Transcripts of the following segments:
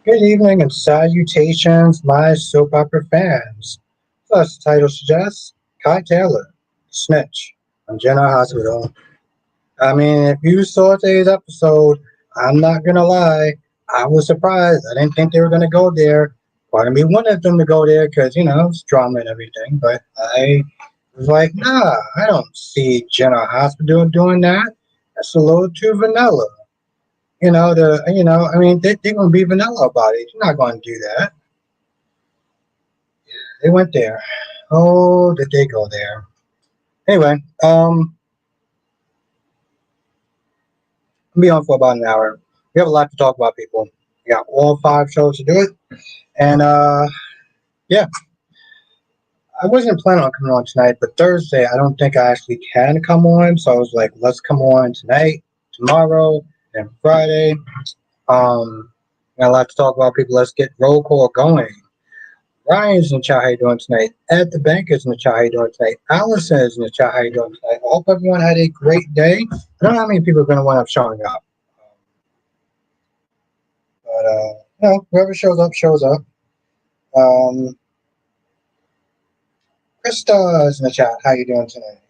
Good evening and salutations, my soap opera fans. As the title suggests, Kai Taylor, Snitch, on General Hospital. I mean, if you saw today's episode, I'm not gonna lie, I was surprised. I didn't think they were gonna go there. Part of me wanted them to go there because, it's drama and everything, but I was like, nah, I don't see General Hospital doing that. That's a little too vanilla. I mean, they're gonna be vanilla about it. You're not gonna do that. They went there. Oh, did they go there? Anyway, we'll be on for about an hour. We have a lot to talk about, people. We got all five shows to do it, and yeah, I wasn't planning on coming on tonight, but Thursday I don't think I actually can come on, so I was like, let's come on tonight, tomorrow, and Friday. Got a lot to talk about, people. Let's get roll call going. Ryan's in the chat. How you doing tonight? Ed the Bank is in the chat. How you doing tonight? Allison is in the chat. How you doing tonight? I hope everyone had a great day. I don't know how many people are going to wind up showing up. But, whoever shows up, shows up. Um, Krista is in the chat. How you doing tonight?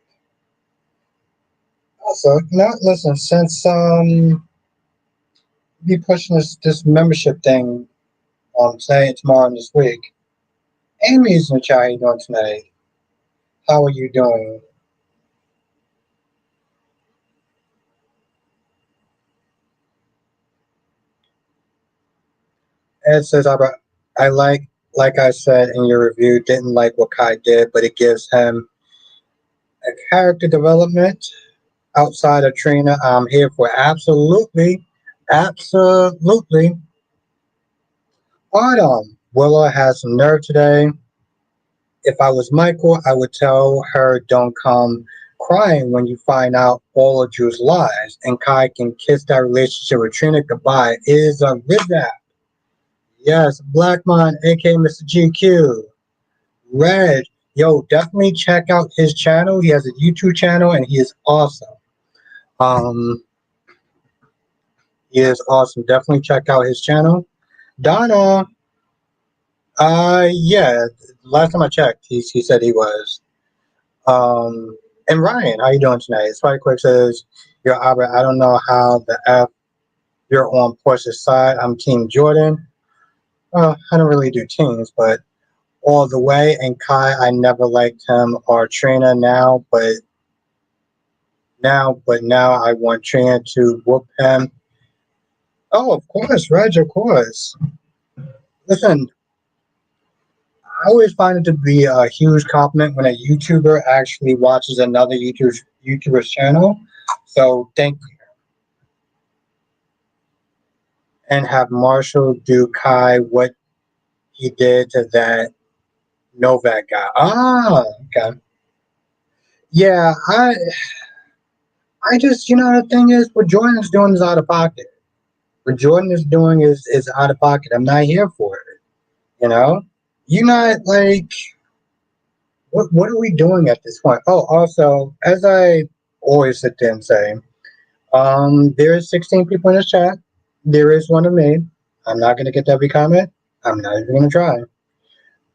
Also, listen, since be pushing this membership thing today and tomorrow and this week, Amy's in the chat. How you doing tonight? How are you doing? Ed says, I like I said in your review, didn't like what Kai did, but it gives him a character development outside of Trina. I'm here for absolutely, absolutely. Autumn. Willow has some nerve today. If I was Michael, I would tell her don't come crying when you find out all of Drew's lies, and Kai can kiss that relationship with Trina goodbye. It is a rip. Yes, Blackmon, aka Mr. GQ. Red, yo, definitely check out his channel. He has a YouTube channel and he is awesome. Um, he is awesome. Definitely check out his channel. Donna, yeah, last time I checked, he said he was. And Ryan, how you doing tonight? Spike Quick says, "Yo, Albert, I don't know how the F you're on Portia's side. I'm Team Jordan. I don't really do teams, but all the way. And Kai, I never liked him or Trina now I want Trina to whoop him. Oh, of course, Reg, of course. Listen, I always find it to be a huge compliment when a YouTuber actually watches another YouTuber's channel. So thank you. And have Marshall do Kai what he did to that Novak guy. Ah, okay. Yeah, I just, the thing is, what Jordan's doing is out of pocket. What Jordan is doing is out of pocket. I'm not here for it. You know, you're not like, what are we doing at this point? Oh, also, as I always sit there and say, there is 16 people in the chat. There is one of me. I'm not gonna get to every comment. I'm not even gonna try.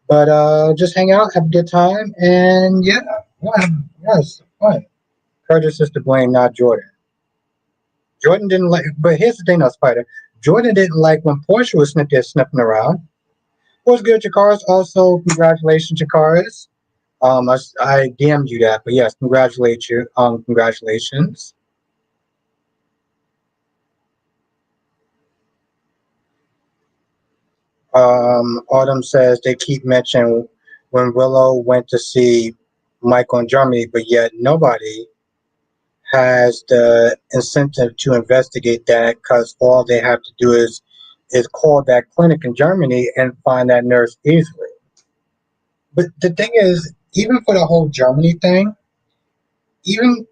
But just hang out, have a good time, and yeah, yes, fun. Curtis is to blame, not Jordan. Jordan didn't like, but here's the thing, though, Spider. Jordan didn't like when Portia was sniffing around. What's good, Jakaris? Also, congratulations, Jakaris. I DM'd you that, but yes, congratulate you. Congratulations. Autumn says they keep mentioning when Willow went to see Michael in Germany, but yet nobody has the incentive to investigate that because all they have to do is call that clinic in Germany and find that nurse easily. But the thing is, even for the whole Germany thing, even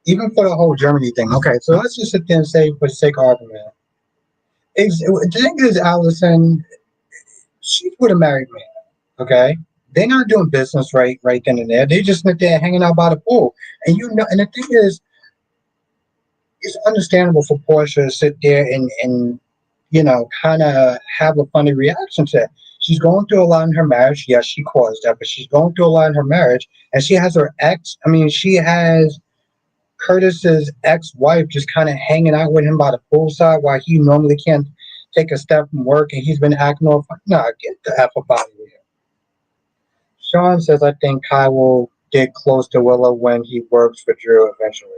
even for the whole Germany thing, okay, so let's just sit there and say, for the sake of argument, the thing is, Allison, she's with a married man, okay? They're not doing business right then and there. They just sit there hanging out by the pool. And the thing is, it's understandable for Portia to sit there and kind of have a funny reaction to it. She's going through a lot in her marriage. Yes, she caused that, but she's going through a lot in her marriage, and she has her ex. I mean, she has Curtis's ex-wife just kind of hanging out with him by the poolside while he normally can't take a step from work, and he's been acting all fun. Nah, get the F up out of here. Sean says, I think Kai will get close to Willow when he works for Drew eventually.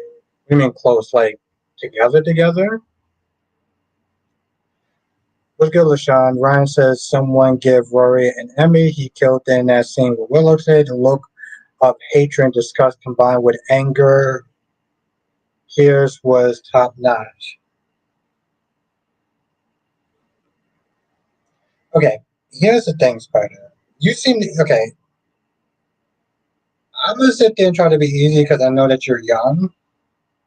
We mean close, like together? What's good, LaShawn? Ryan says someone give Rory an Emmy. He killed in that scene with Willow said. The look of hatred and disgust combined with anger. Here's was top notch. Okay, here's the thing, Spider. You seem to, okay. I'm gonna sit there and try to be easy because I know that you're young.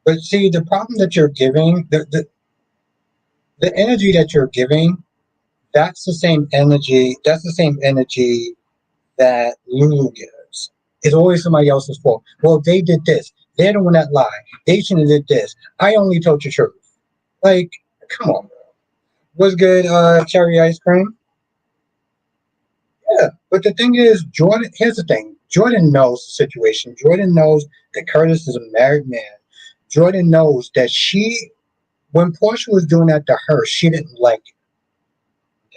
But see, the problem that you're giving, the energy that you're giving, that's the same energy. That's the same energy that Lulu gives. It's always somebody else's fault. Well, they did this. They're the one that lied. They shouldn't have did this. I only told the truth. Like, come on, bro. What's good, cherry ice cream? Yeah, but the thing is, Jordan. Here's the thing. Jordan knows the situation. Jordan knows that Curtis is a married man. Jordan knows that when Portia was doing that to her, she didn't like it.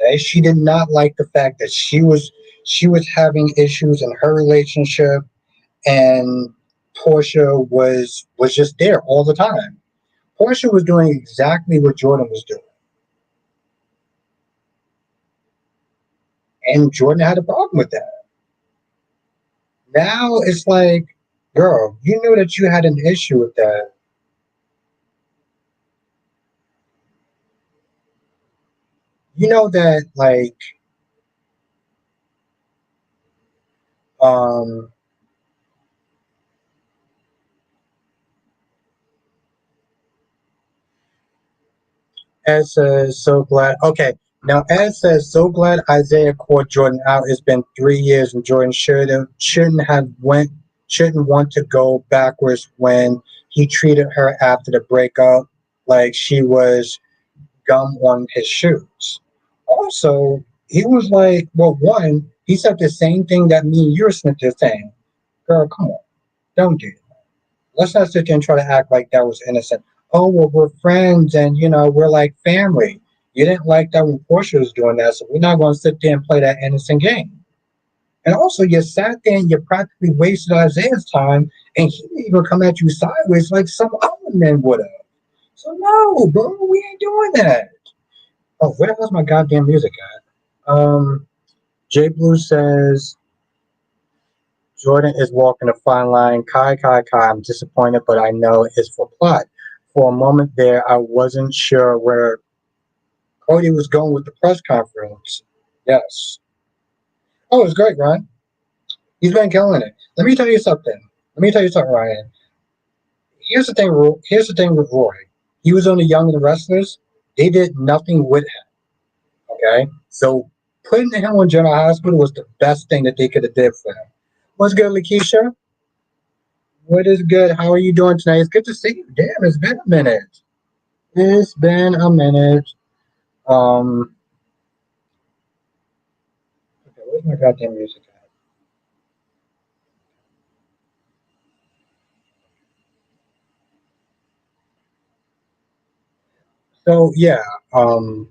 Okay, she did not like the fact that she was having issues in her relationship, and Portia was just there all the time. Portia was doing exactly what Jordan was doing, and Jordan had a problem with that. Now it's like, girl, you knew that you had an issue with that. You know that, like, um, Ed says, so glad. Okay, now Ed says, so glad Isaiah caught Jordan out. It's been 3 years, and Jordan shouldn't want to go backwards when he treated her after the breakup like she was gum on his shoes. Also, he was like, well, one, he said the same thing that me and your Smith are saying. Girl, come on, don't do it. Let's not sit there and try to act like that was innocent. Oh, well, we're friends and, we're like family. You didn't like that when Portia was doing that, so we're not going to sit there and play that innocent game. And also, you sat there and you practically wasted Isaiah's time, and he didn't even come at you sideways like some other men would have. So, no, bro, we ain't doing that. Oh, where the hell's my goddamn music at? J Blue says, Jordan is walking a fine line. Kai, Kai, Kai. I'm disappointed, but I know it's for plot. For a moment there, I wasn't sure where Cody was going with the press conference. Yes. Oh, it's great, Ryan. He's been killing it. Let me tell you something, Ryan. Here's the thing with Roy. He was on the Young and the Restless. They did nothing with him. Okay, so putting him on General Hospital was the best thing that they could have did for him. What's good, Lakeisha? What is good? How are you doing tonight? It's good to see you. Damn, it's been a minute. It's been a minute. Um, okay, where's my goddamn music at? So yeah, um,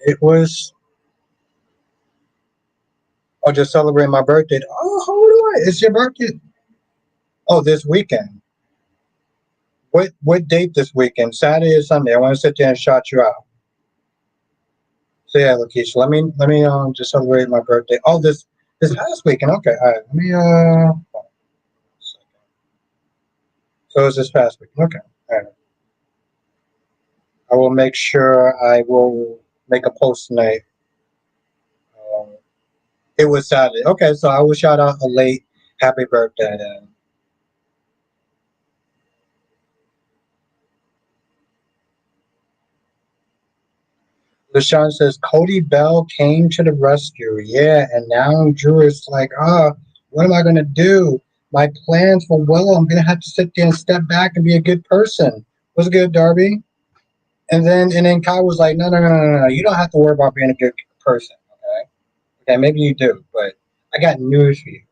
it was. I'll just celebrate my birthday. Oh, hold on, it's your birthday. Oh, this weekend. What date this weekend? Saturday or Sunday? I want to sit there and shout you out. So yeah, Lakeisha, let me just celebrate my birthday. Oh, this past weekend. Okay, all right. Let me So it's this past weekend. Okay, all right. I will make sure I will make a post tonight. Um, it was Saturday. Okay, so I will shout out a late happy birthday then. LaShawn says Cody Bell came to the rescue. Yeah, and now Drew is like, what am I gonna do? My plans for Willow, I'm gonna have to sit there and step back and be a good person. Was good, Darby. And then Kai was like, no, no, no, no, no. You don't have to worry about being a good person. Okay. Okay, maybe you do, but I got news for you.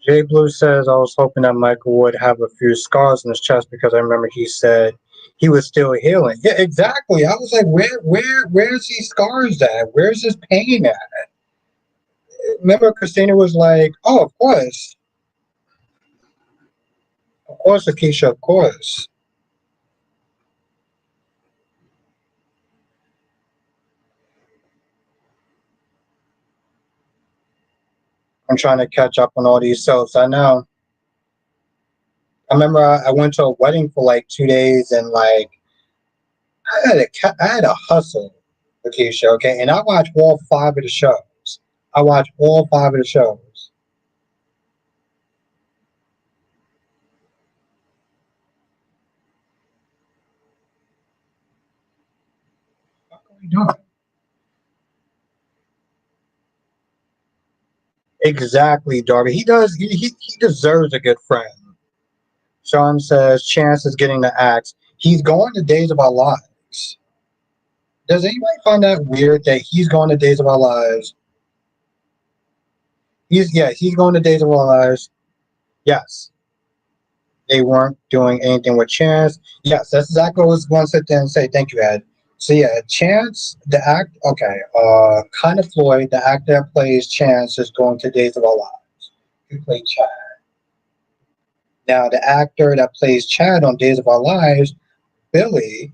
Jay Blue says I was hoping that Michael would have a few scars on his chest because I remember he said he was still healing. Yeah, exactly. I was like, where's these scars at? Where's his pain at? Remember, Christina was like, oh, of course, Akeisha, of course. I'm trying to catch up on all these soaps. I know. I remember I went to a wedding for like 2 days and like I had a hustle, Akeisha, okay, and I watched all five of the shows. I watched all five of the shows. What are we doing? Exactly, Darby. He does. He deserves a good friend. Sean says Chance is getting the axe. He's going to Days of Our Lives. Does anybody find that weird that he's going to Days of Our Lives? He's going to Days of Our Lives. Yes, they weren't doing anything with Chance. Yes, that's exactly what I was going to sit there and say. Thank you, Ed. So yeah, Chance, the act. Okay, kind of Floyd, the actor that plays Chance, is going to Days of Our Lives. He played Chad. Now, the actor that plays Chad on Days of Our Lives, Billy,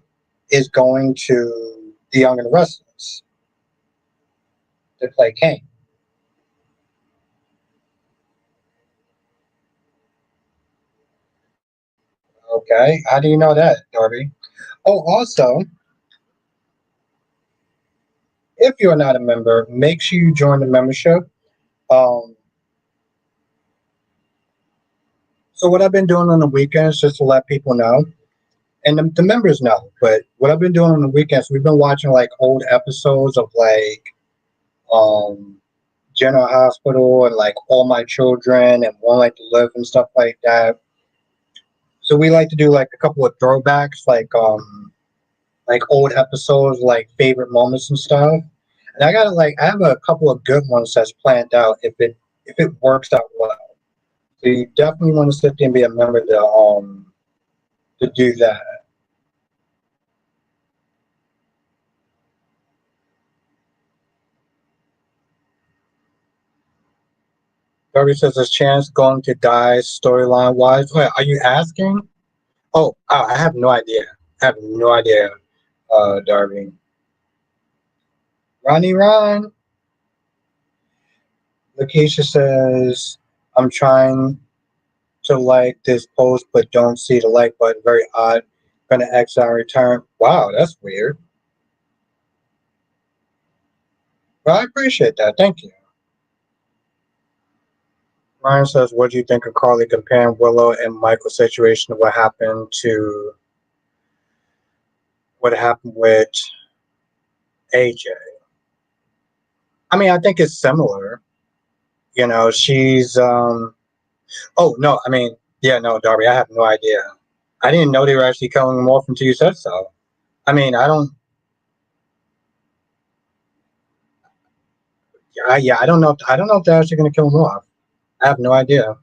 is going to The Young and the Restless to play Kane. Okay, how do you know that, Darby? Oh, also, if you're not a member, make sure you join the membership. Um, so what I've been doing on the weekends, just to let people know, and the members know, but what I've been doing on the weekends, we've been watching like old episodes of like um, General Hospital and like All My Children and One Like to Live and stuff like that. So we like to do like a couple of throwbacks, like old episodes, like favorite moments and stuff. And I have a couple of good ones that's planned out if it works out well. So you definitely want to sit there and be a member to do that. Darby says there's chance going to die storyline wise. Wait, are you asking? I have no idea. I have no idea, Darby. Ronnie Ron. Lakeisha says, I'm trying to like this post but don't see the like button. Very odd. Gonna exit and return. Wow, that's weird. Well, I appreciate that. Thank you. Ryan says, what do you think of Carly comparing Willow and Michael's situation to what happened with AJ? I mean, I think it's similar. You know, she's oh no, I mean, yeah, no, Darby, I have no idea. I didn't know they were actually killing him off until you said so. I mean, I don't know. I don't know if they're actually going to kill him off. I have no idea.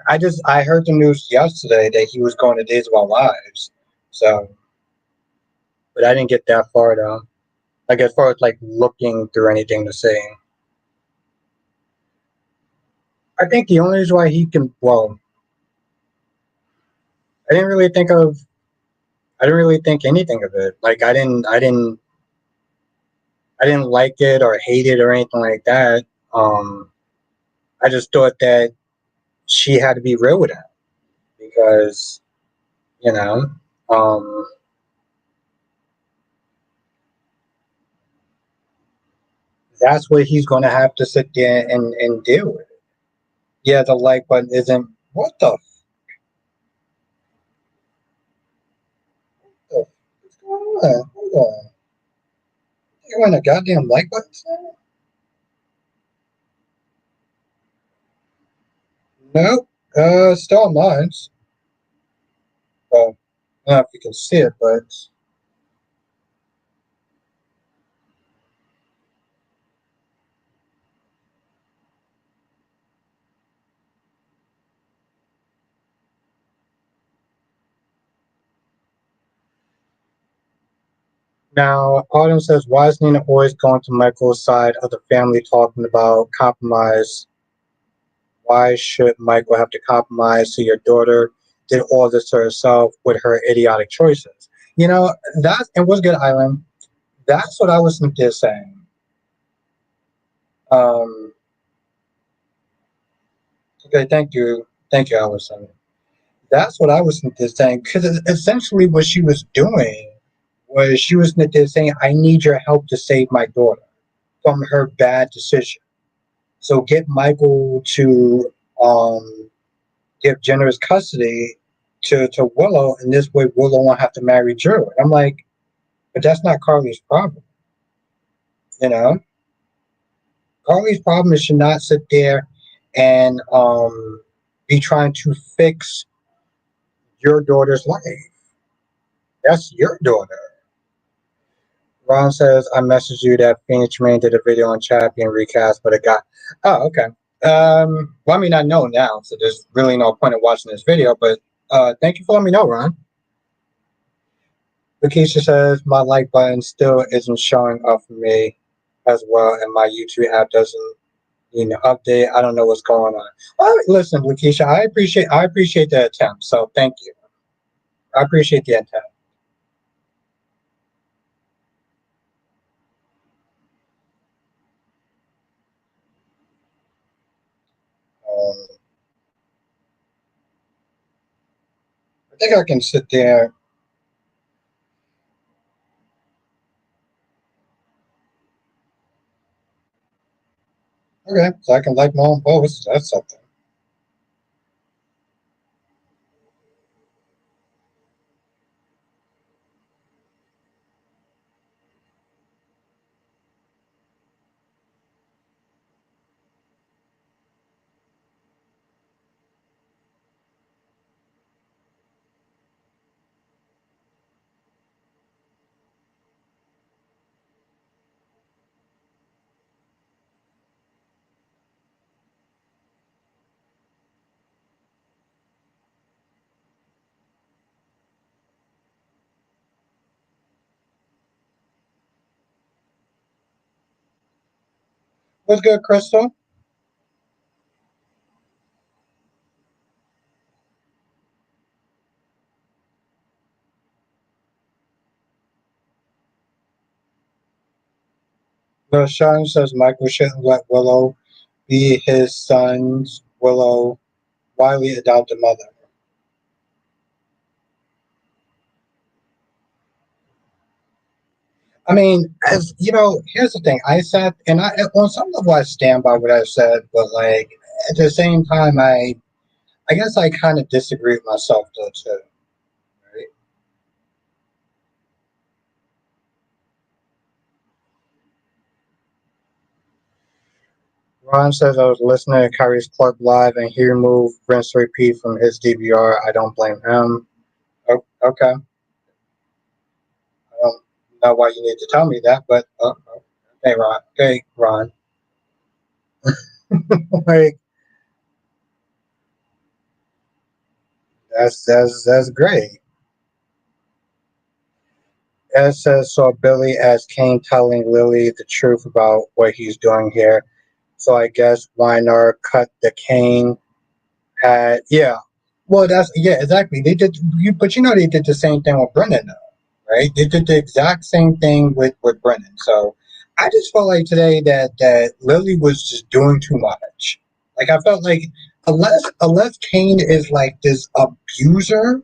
I heard the news yesterday that he was going to Days of Our Lives. So, but I didn't get that far though. Like as far as like looking through anything to see. I think the only reason why he can, well, I didn't really think of, I didn't really think anything of it. Like I didn't like it or hate it or anything like that. Um, I just thought that she had to be real with him because you know, um, that's what he's going to have to sit there and deal with. Yeah, the like button isn't. What the? What's going on? Hold on. You want a goddamn like button? Son? Nope. Still on mine. Well, I don't know if you can see it, but now Autumn says, "Why is Nina always going to Michael's side of the family, talking about compromise? Why should Michael have to compromise? So your daughter did all this to herself with her idiotic choices." You know that, and what's good, Island? That's what I was thinking saying. Um, okay, thank you, Allison. That's what I was saying, because essentially what she was doing was she was saying, "I need your help to save my daughter from her bad decision. So get Michael to give generous custody to Willow, and this way Willow won't have to marry Drew." And I'm like, but that's not Carly's problem, you know. Carly's problem is, should not sit there and be trying to fix your daughter's life. That's your daughter. Ron says, "I messaged you that Phoenix Man did a video on chat being recast, but it got." Oh, okay. Well, I mean, I know now, so there's really no point in watching this video. But thank you for letting me know, Ron. Lakeisha says, "My like button still isn't showing up for me as well, and my YouTube app doesn't, update. I don't know what's going on." Well, listen, Lakeisha, I appreciate the attempt. So thank you. I appreciate the attempt. Um, I think I can sit there. Okay, so I can like my own posts. That's something. What's good, Crystal? The Sean says Michael shouldn't let Willow be his son's Willow Wiley adopted mother. I mean, as you know, here's the thing. I said, and on some level I stand by what I said, but like at the same time, I guess I kind of disagree with myself though too. Right? Ron says, "I was listening to Kyrie's Club Live and he removed rinse repeat from his DVR. I don't blame him." Oh, okay. I don't know why you need to tell me that, but okay, Ron. Okay, Ron. Like that's great. Ed says, "Saw Billy as Kane telling Lily the truth about what he's doing here. So I guess Weiner cut the Kane had, yeah." Well, that's, yeah, exactly. They did, but they did the same thing with Brennan, though, right? They did the exact same thing with Brennan. So I just felt like today that Lily was just doing too much. Like I felt like, unless Kane is like this abuser,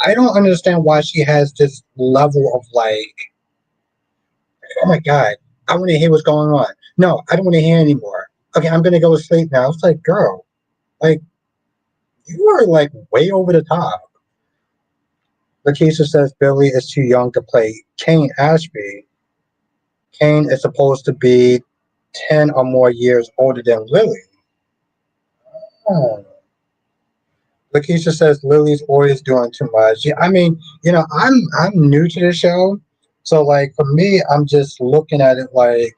I don't understand why she has this level of like, "Oh my god, I want to hear what's going on. No, I don't want to hear anymore. Okay, I'm gonna go to sleep now." It's like, girl, like you are like way over the top. Lakeisha says Billy is too young to play Kane Ashby. Kane is supposed to be 10 or more years older than Lily. Oh. Lakeisha says Lily's always doing too much. Yeah, I mean, I'm new to the show, so like for me, I'm just looking at it like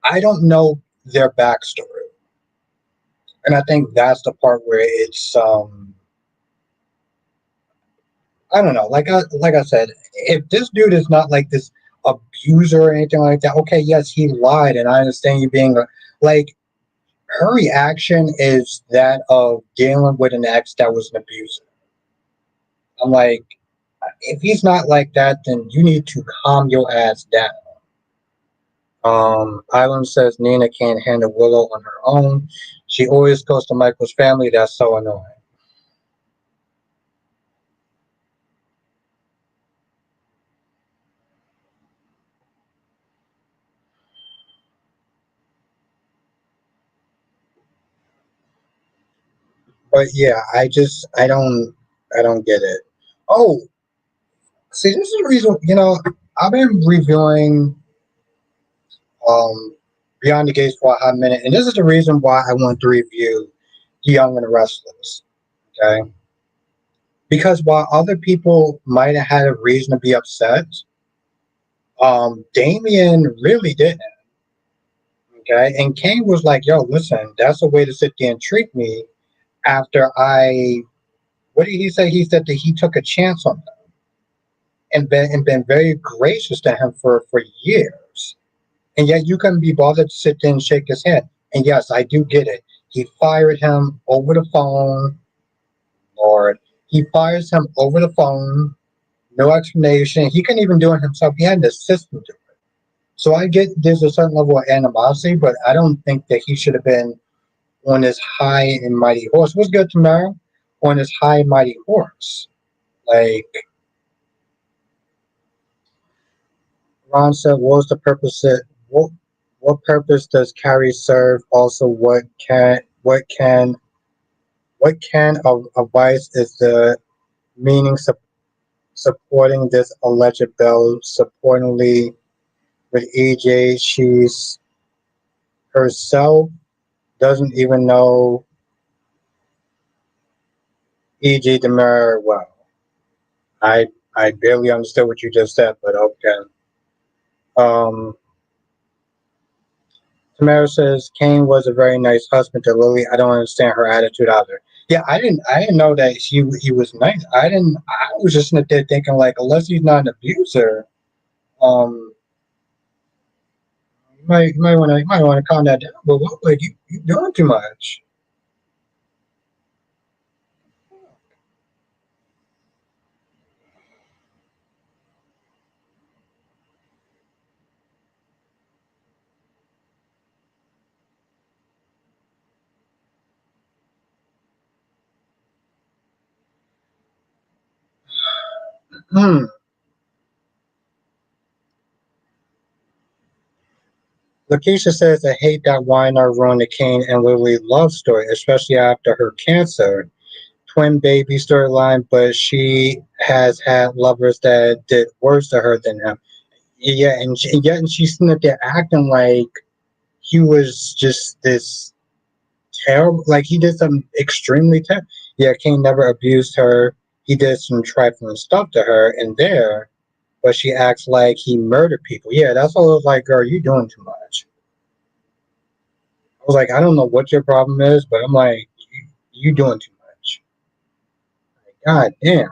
I don't know their backstory, and I think that's the part where it's I don't know. Like I said, if this dude is not like this abuser or anything like that, okay, yes, he lied, and I understand you being like her reaction is that of dealing with an ex that was an abuser. I'm like, if he's not like that, then you need to calm your ass down. Island says Nina can't handle Willow on her own. She always goes to Michael's family. That's so annoying. But yeah, I don't get it. Oh, see, this is the reason. I've been reviewing um Beyond the Gates for a hot minute, and this is the reason why I want to review The Young and the Restless. Okay, because while other people might have had a reason to be upset, Damien really didn't. Okay, and Kane was like, "Yo, listen, that's a way to sit there and treat me." After what did he say? He said that he took a chance on them and been very gracious to him for years, and yet you couldn't be bothered to sit there and shake his head. And yes, I do get it. He fired him over the phone. Lord, he fires him over the phone. No explanation. He couldn't even do it himself. He had an assistant do it. So I get there's a certain level of animosity, but I don't think that he should have been on his high and mighty horse. What's good tomorrow? On his high and mighty horse. Like Ron said, what's the purpose of, what purpose does Carrie serve? Also, what can a vice is the meaning supporting this alleged bill? Supportingly with EJ, she's herself doesn't even know EJ Demar well. I I barely understood what you just said, but okay. Um, Tamara says Kane was a very nice husband to Lily. I don't understand her attitude either. Yeah, I didn't know that he was nice. I didn't. I was just sitting there thinking like, unless he's not an abuser, um, you might want to calm that down. But what, like you doing too much. Hmm. Lakeisha says, I hate that Weiner ruined the Kane and Lily love story, especially after her cancer twin baby storyline, but she has had lovers that did worse to her than him. Yeah, and she's sitting there acting like he was just this terrible, like he did something extremely terrible. Yeah, Kane never abused her. He did some trifling stuff to her in there, but she acts like he murdered people. Yeah, that's all. I was like, girl, you doing too much. I was like, I don't know what your problem is, but I'm like, you doing too much. God damn.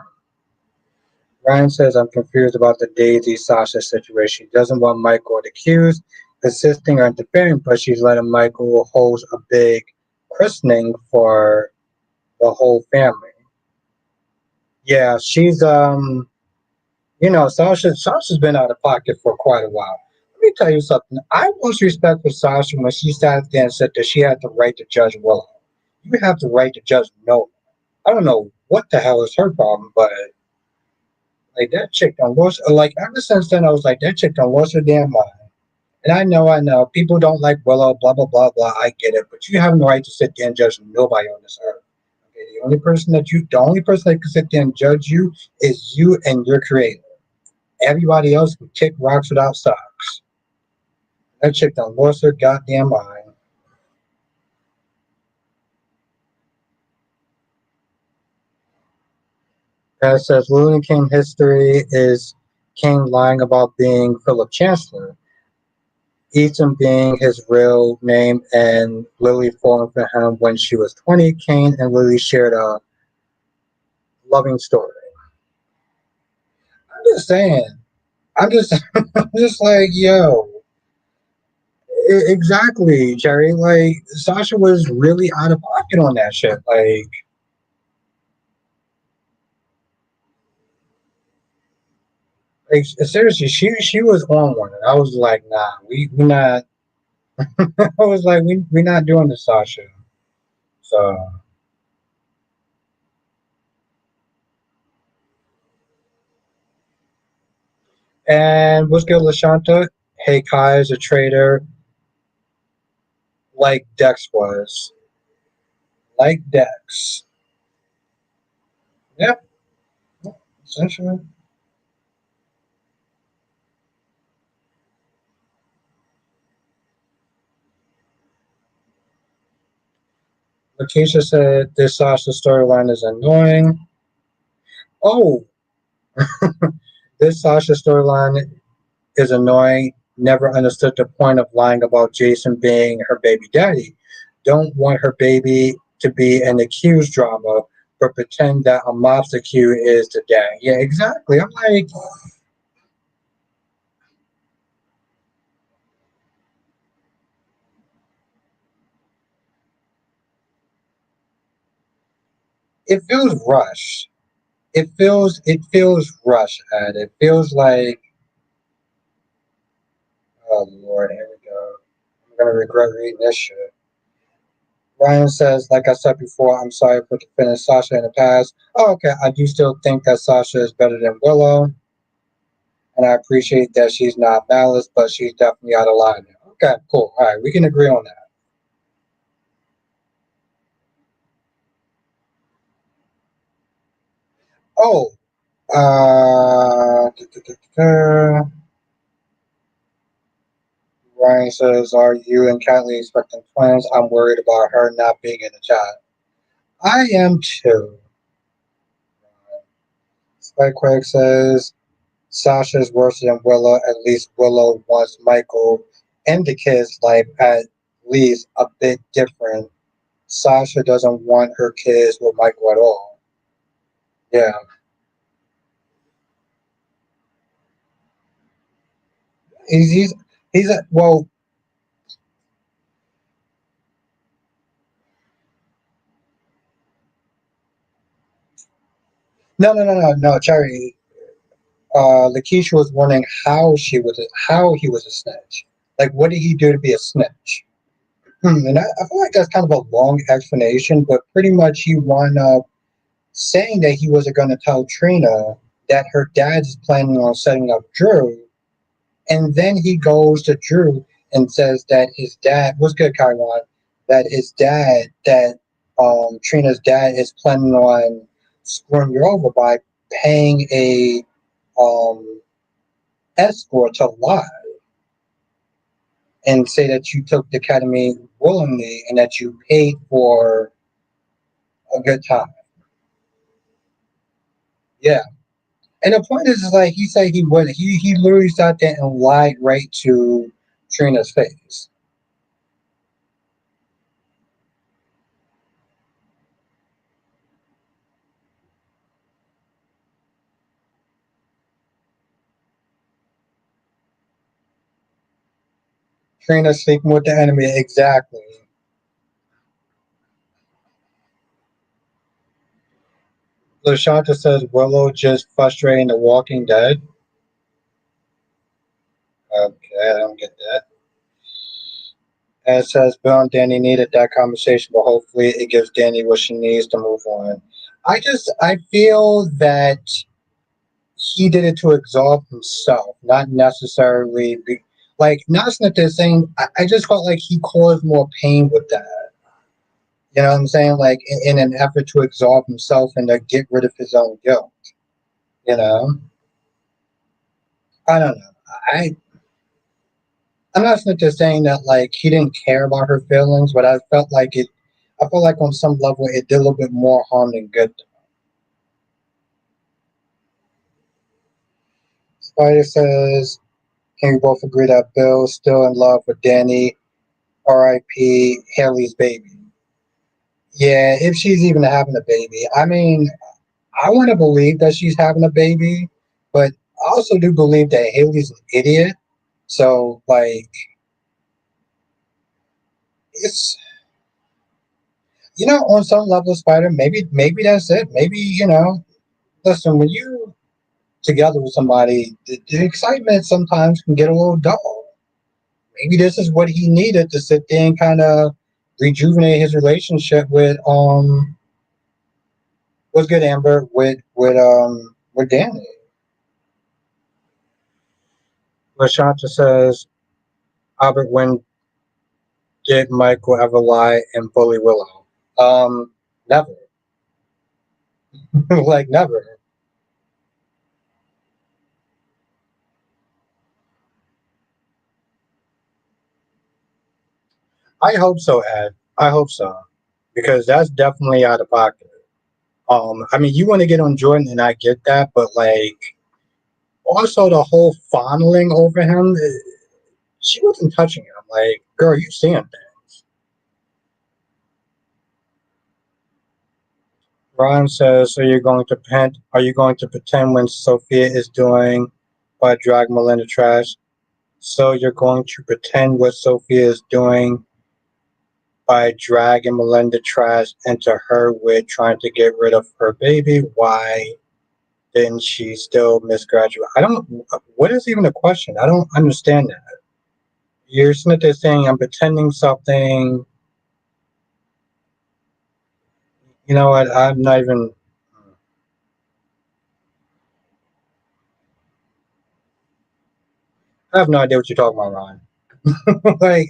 Ryan says, I'm confused about the Daisy Sasha situation. She doesn't want Michael accused, assisting or interfering, but she's letting Michael host a big christening for the whole family. Yeah, Sasha's been out of pocket for quite a while. Let me tell you something. I most respect for Sasha when she sat there and said that she had the right to judge Willow. You have the right to judge no. I don't know what the hell is her problem, but like that chick done lost. Like ever since then, I was like that chick done lost her damn mind. And I know, people don't like Willow, blah blah blah blah. I get it, but you have no right to sit there and judge nobody on this earth. Okay, the only person that can sit there and judge you is you and your creator. Everybody else can kick rocks without socks. That chick done lost her goddamn mind. And it says Lily King history is King lying about being Philip Chancellor, Ethan being his real name, and Lily falling for him when she was 20. Kane and Lily shared a loving story. I'm just saying. I'm just, I'm just like, yo, exactly, Jerry. Like, Sasha was really out of pocket on that shit. Like seriously, she was on one, and I was like, nah, we not. I was like, we not doing the Sasha. So, and what's good, Lashanta? Hey, Kai is a traitor, like Dex was, like Dex. Yep, essentially. Lakeisha said this Sasha storyline is annoying. Oh, this Sasha storyline is annoying. Never understood the point of lying about Jason being her baby daddy. Don't want her baby to be an accused drama, but pretend that a mobster Q is the dad. Yeah, exactly. I'm like, it feels rushed. It feels rushed, and it feels like, oh Lord, here we go. I'm gonna regret reading this shit. Ryan says, like I said before, I'm sorry for defending Sasha in the past. Oh, okay. I do still think that Sasha is better than Willow, and I appreciate that she's not balanced, but she's definitely out of line now. Okay, cool. All right, we can agree on that. Oh, uh, Ryan says, are you and Kathleen expecting twins? I'm worried about her not being in the chat. I am too. Spike Craig says, Sasha's worse than Willow. At least Willow wants Michael and the kids' life at least a bit different. Sasha doesn't want her kids with Michael at all. Yeah, he's he's he's a, well, no, Cherry. Lakeisha was wondering how he was a snitch. Like, what did he do to be a snitch? And I feel like that's kind of a long explanation, but pretty much he wound up saying that he wasn't going to tell Trina that her dad's planning on setting up Drew, and then he goes to Drew and says that his dad was good, Kaiwan, that his dad, that Trina's dad is planning on screwing you over by paying a um, escort to lie and say that you took the academy willingly and that you paid for a good time. Yeah. And the point is like he said he would. He literally sat there and lied right to Trina's face. Trina sleeping with the enemy, exactly. LaShanta says Willow just frustrating the Walking Dead. Okay, I don't get that. And it says Bill and Danny needed that conversation, but hopefully it gives Danny what she needs to move on. I feel that he did it to exalt himself, not necessarily like not that they're saying. I just felt like he caused more pain with that. You know what I'm saying? Like in an effort to exalt himself and to get rid of his own guilt. You know, I don't know. I I'm not just saying that like he didn't care about her feelings, but I felt like it. I felt like on some level it did a little bit more harm than good. Spider says, can we both agree that Bill's still in love with Danny? R.I.P. Haley's baby. Yeah, if she's even having a baby. I mean, I want to believe that she's having a baby, but I also do believe that Haley's an idiot. So, like, it's on some level, Spider. Maybe that's it. Maybe listen, when you together with somebody, the excitement sometimes can get a little dull. Maybe this is what he needed to sit there and kind of rejuvenate his relationship with what's good, Amber, with Danny. Lashanta says, Albert, when did Michael ever lie and bully Willow? Never. Like never. I hope so, Ed. I hope so. Because that's definitely out of pocket. I mean, you want to get on Jordan, and I get that, but like, also the whole fondling over him, she wasn't touching him. Like, girl, you seeing things. Ron says, so you're going to pretend? Are you going to pretend when Sophia is doing by drag Melinda trash? So you're going to pretend what Sophia is doing by dragging Melinda trash into her with trying to get rid of her baby? Why didn't she still misgraduate? I don't. What is even the question? I don't understand that. You're sitting there saying I'm pretending something. You know what? I'm not even. I have no idea what you're talking about, Ron. Like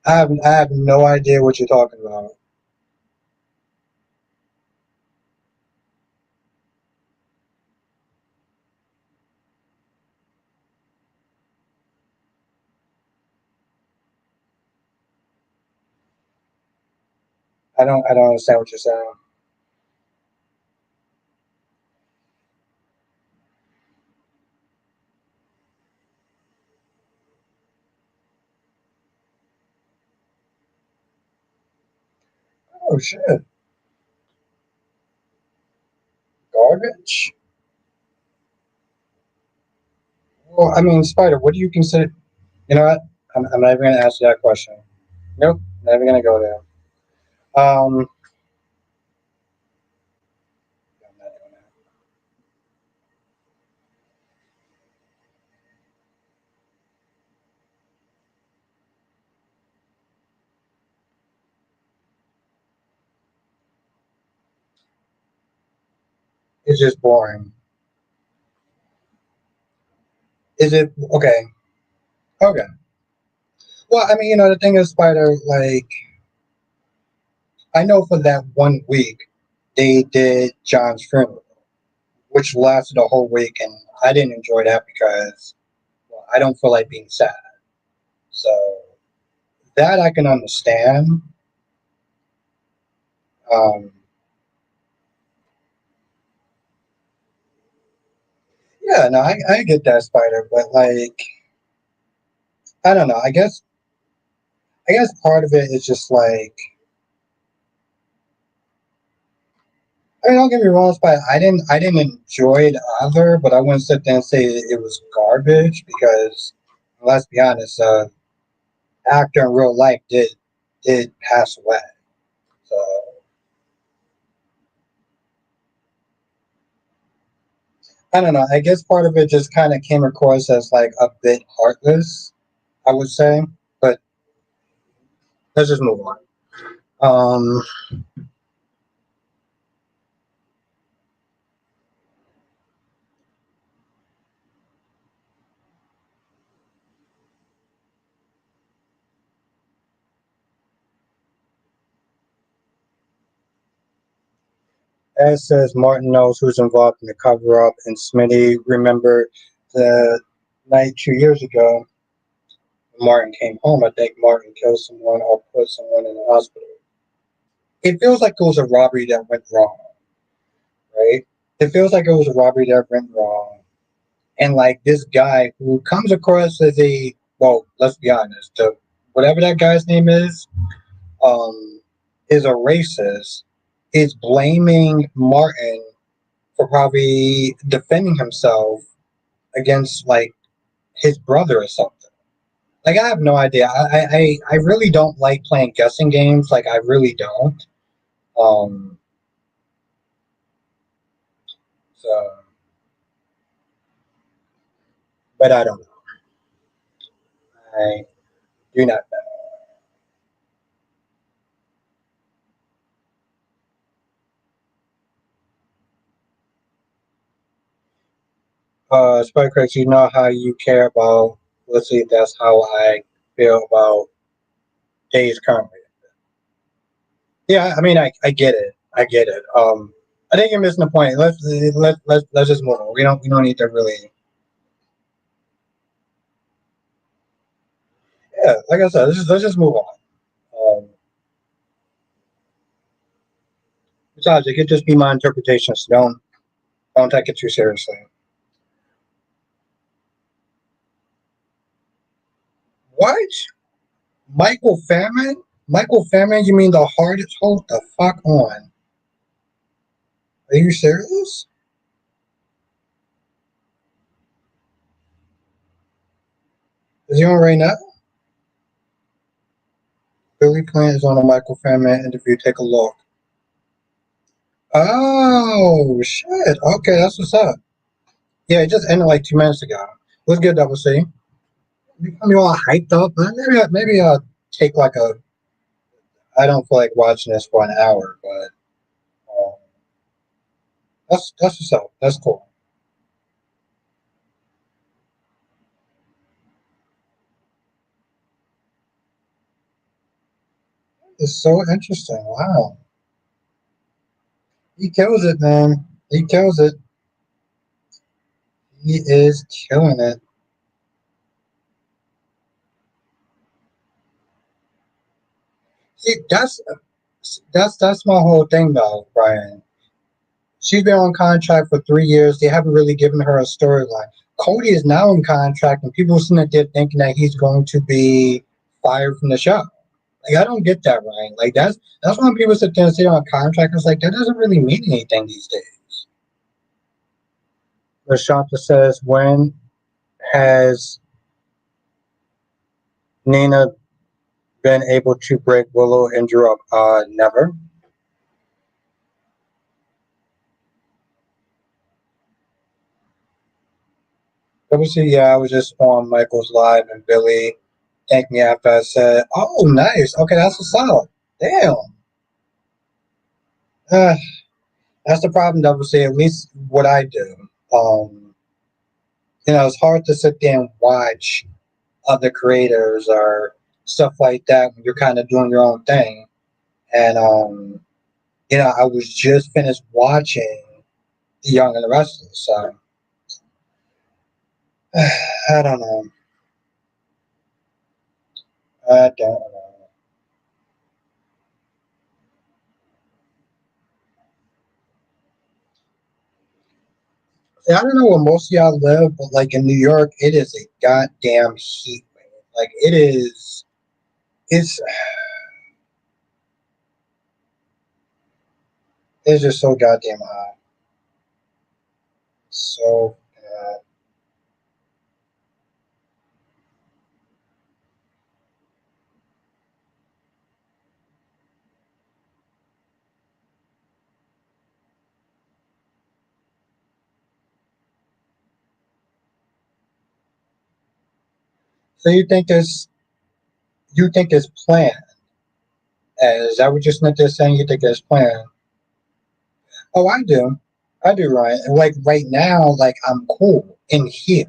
I have no idea what you're talking about. I don't understand what you're saying. Oh shit, garbage. Well, I mean, Spider, what do you consider? You know what? I'm not even gonna ask you that question. Nope, not even gonna go there. Um, I'm not doing that. It's just boring. Is it okay? Okay. Well, I mean, the thing is, Spider, like, I know for that 1 week they did John's funeral, which lasted a whole week, and I didn't enjoy that because well, I don't feel like being sad. So that I can understand. Um, yeah, no, I get that, Spider, but like, I don't know. I guess part of it is just like, I mean, don't get me wrong, Spider. I didn't enjoy it either, but I wouldn't sit there and say it was garbage because let's be honest, actor in real life did pass away. So I don't know. I guess part of it just kind of came across as like a bit heartless, I would say. But let's just move on. Um, as says Martin knows who's involved in the cover up, and Smitty remember the night 2 years ago. Martin came home. I think Martin killed someone or put someone in the hospital. It feels like it was a robbery that went wrong, right? It feels like it was a robbery that went wrong, and like this guy who comes across as a, well, let's be honest, whatever that guy's name um, is a racist, is blaming Martin for probably defending himself against like his brother or something. Like I have no idea. I really don't like playing guessing games. Like I really don't. Um, so, but I don't know. I do not know. Spike, you know how you care about. Let's see if that's how I feel about days currently. Yeah, I mean, I get it. I get it. I think you're missing the point. Let's just move on. We don't need to really. Yeah, like I said, let's just move on. Besides, it could just be my interpretation. So don't take it too seriously. What? Michael Fairman? Michael Fairman? You mean the hardest? Hold the fuck on. Are you serious? Is he on right now? Billy Clinton is on a Michael Fairman interview. Take a look. Oh shit. Okay, that's what's up. Yeah, it just ended like 2 minutes ago. What's good, Double C? I'm all hyped up. Maybe I'll take like a. I don't feel like watching this for an hour, but that's what's up. That's cool. It's so interesting. Wow, he kills it, man. He kills it. He is killing it. See, that's my whole thing, though, Brian. She's been on contract for 3 years. They haven't really given her a storyline. Cody is now in contract, and people are sitting there thinking that he's going to be fired from the show. Like I don't get that, Ryan. Like that's when people sit there and say on contract. It's like that doesn't really mean anything these days. Rashonda says, when has Nina been able to break Willow and Drew up? Never. Obviously, yeah, I was just on Michael's live and Billy thanked me after I said, "Oh, nice. Okay, that's what's up." Damn. Uh, that's the problem, obviously, at least what I do. Um, it's hard to sit there and watch other creators or stuff like that when you're kind of doing your own thing. And I was just finished watching The Young and the Restless, so I don't know. I don't know. I don't know where most of y'all live, but like in New York, it is a goddamn heat wave. Like it is. It's just so goddamn hot. So. So you think it's planned? Is that what you're sitting there saying? You think it's planned? Oh, I do, Ryan. And like right now, like I'm cool in here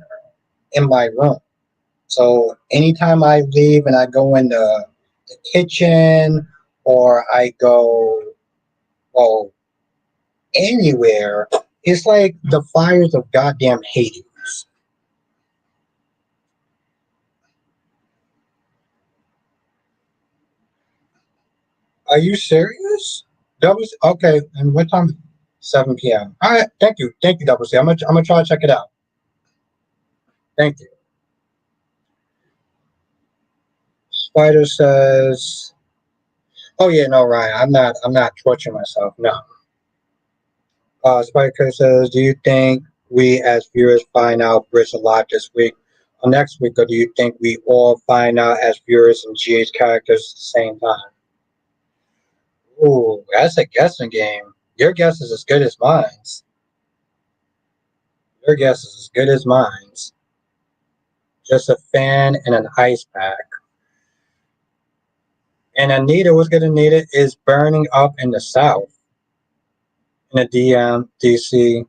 in my room. So anytime I leave and I go in the kitchen or I go, well, anywhere, it's like the fires of goddamn Hades. Are you serious? Double C, okay, and what time? 7 p.m. All right, thank you, Double C. I'm gonna try to check it out. Thank you. Spider says, "Oh yeah, no, Ryan, I'm not torturing myself. No." Spider says, "Do you think we as viewers find out Brit's alive this week or next week, or do you think we all find out as viewers and GH characters at the same time?" Ooh, that's a guessing game. Your guess is as good as mine. Your guess is as good as mine. Just a fan and an ice pack. And Anita, what's good, Anita, is burning up in the South, in the DM, DC.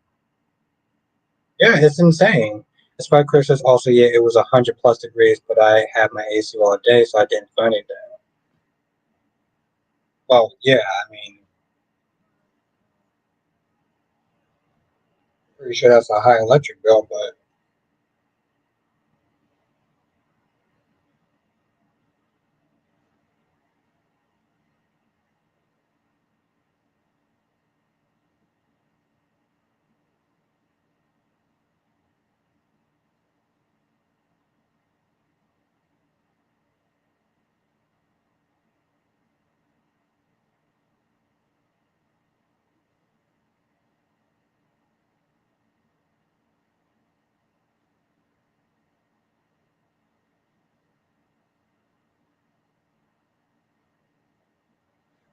Yeah, it's insane. Despite Chris says also, yeah, it was 100+ degrees, but I had my AC all day, so I didn't feel anything. Well, yeah, I mean, pretty sure that's a high electric bill, but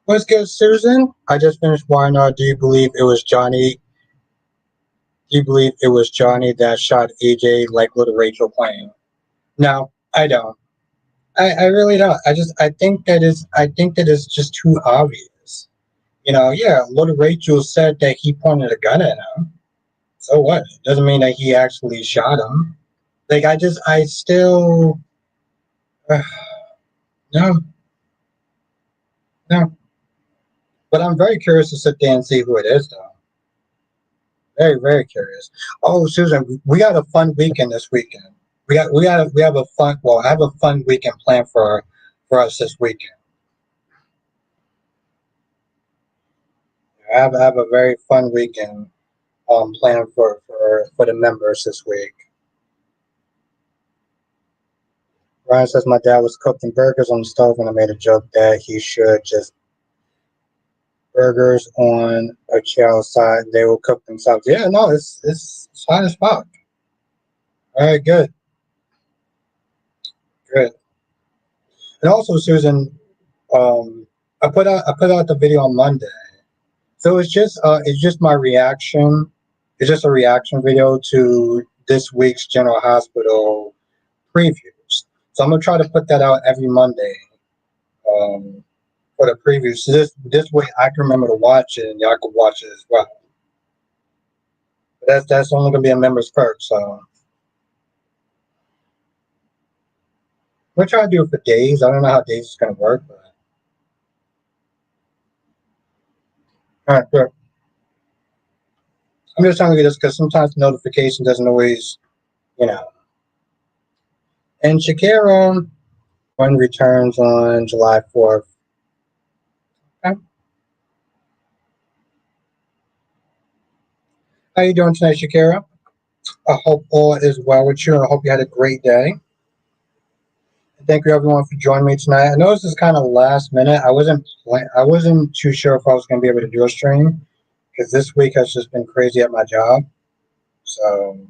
what's good, Susan? I just finished Why Not? Do you believe it was Johnny? Do you believe it was Johnny that shot AJ like little Rachel playing? No, I don't. I really don't. I think that is just too obvious. Yeah, little Rachel said that he pointed a gun at him. So what? It doesn't mean that he actually shot him. Like I still no, no. But I'm very curious to sit there and see who it is, though. Very, very curious. Oh, Susan, we got a fun weekend this weekend. We have a fun. Well, I have a fun weekend planned for us this weekend. I have a very fun weekend planned for the members this week. Ryan says my dad was cooking burgers on the stove, and I made a joke that he should just burgers on a chair outside. They will cook themselves. Yeah, no, it's hot as fuck. All right, good, good. And also, Susan, I put out the video on Monday, so it's just my reaction. It's just a reaction video to this week's General Hospital previews. So I'm gonna try to put that out every Monday um, for the previews. So this way I can remember to watch it, and y'all can watch it as well. But that's only gonna be a member's perk. So I'm gonna try to do it for days. I don't know how days is gonna work, but all right, good. I'm just telling you this because sometimes the notification doesn't always, you know. And Shakira, one returns on July 4th. Okay. How you doing tonight, Shakira? I hope all is well with you. I hope you had a great day. And thank you everyone for joining me tonight. I know this is kind of last minute. I wasn't too sure if I was going to be able to do a stream because this week has just been crazy at my job. So,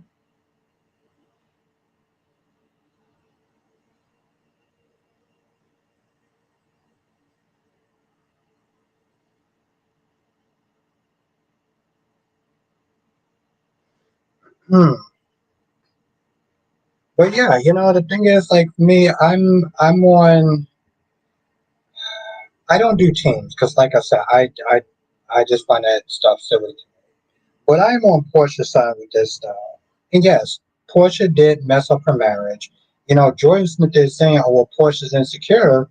hmm. But yeah, the thing is, like me, I'm on. I don't do teams because, like I said, I just find that stuff silly. But I'm on Portia's side with this stuff. And yes, Portia did mess up her marriage. Jordan Smith is saying, "Oh well, Portia's insecure."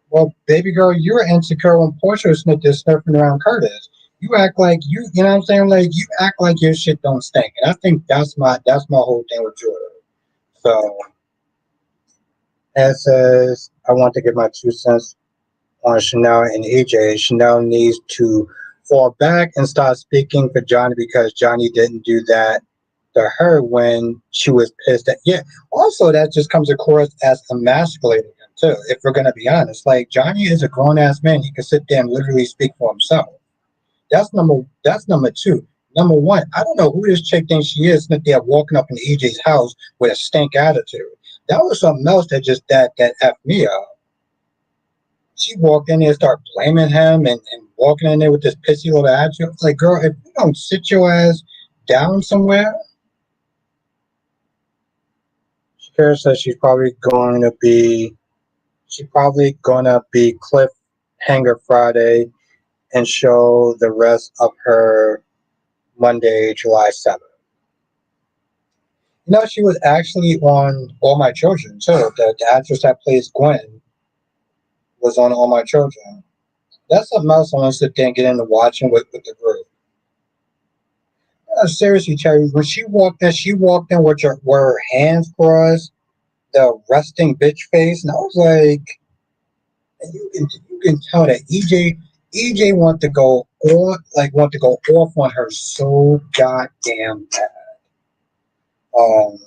Well, baby girl, you were insecure when Portia was just sniffing around Curtis. You act like you know what I'm saying? Like you act like your shit don't stink. And I think that's my whole thing with Jordan. So, it says, I want to give my 2 cents on Chanel and EJ. Chanel needs to fall back and start speaking for Johnny because Johnny didn't do that. to her when she was pissed at. Yeah. Also, that just comes across as emasculating him too. If we're gonna be honest, like Johnny is a grown ass man. He can sit there and literally speak for himself. That's number two. Number one, I don't know who this chick thinks she is that they're walking up in EJ's house with a stink attitude. That was something else that effed me up. She walked in there and started blaming him and walking in there with this pissy little attitude. I was like, girl, if you don't sit your ass down somewhere. Kara says she's probably gonna be cliffhanger Friday and show the rest of her Monday, July 7th. You know, she was actually on All My Children too. The actress that plays Gwen was on All My Children. That's something else I want to sit there and get into watching with the group. Seriously, Cherry, when she walked in with her hands crossed, the resting bitch face, and I was like, and you can tell that EJ want to go off on her so goddamn bad. Um,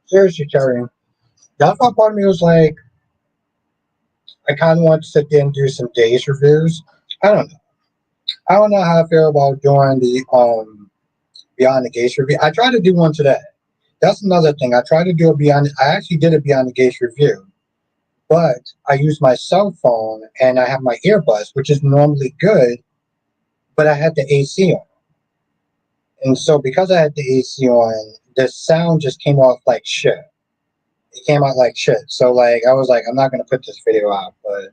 seriously, Cherry, that's why part of me was like, I kind of want to sit there and do some days reviews. I don't know. I don't know how I feel about doing the Beyond the Gates review. I tried to do one today. That's another thing. I tried to do a Beyond. I actually did a Beyond the Gates review, but I used my cell phone and I have my earbuds, which is normally good, but I had the AC on, and so because I had the AC on, the sound just came off like shit. It came out like shit. So like I was like, I'm not gonna put this video out, but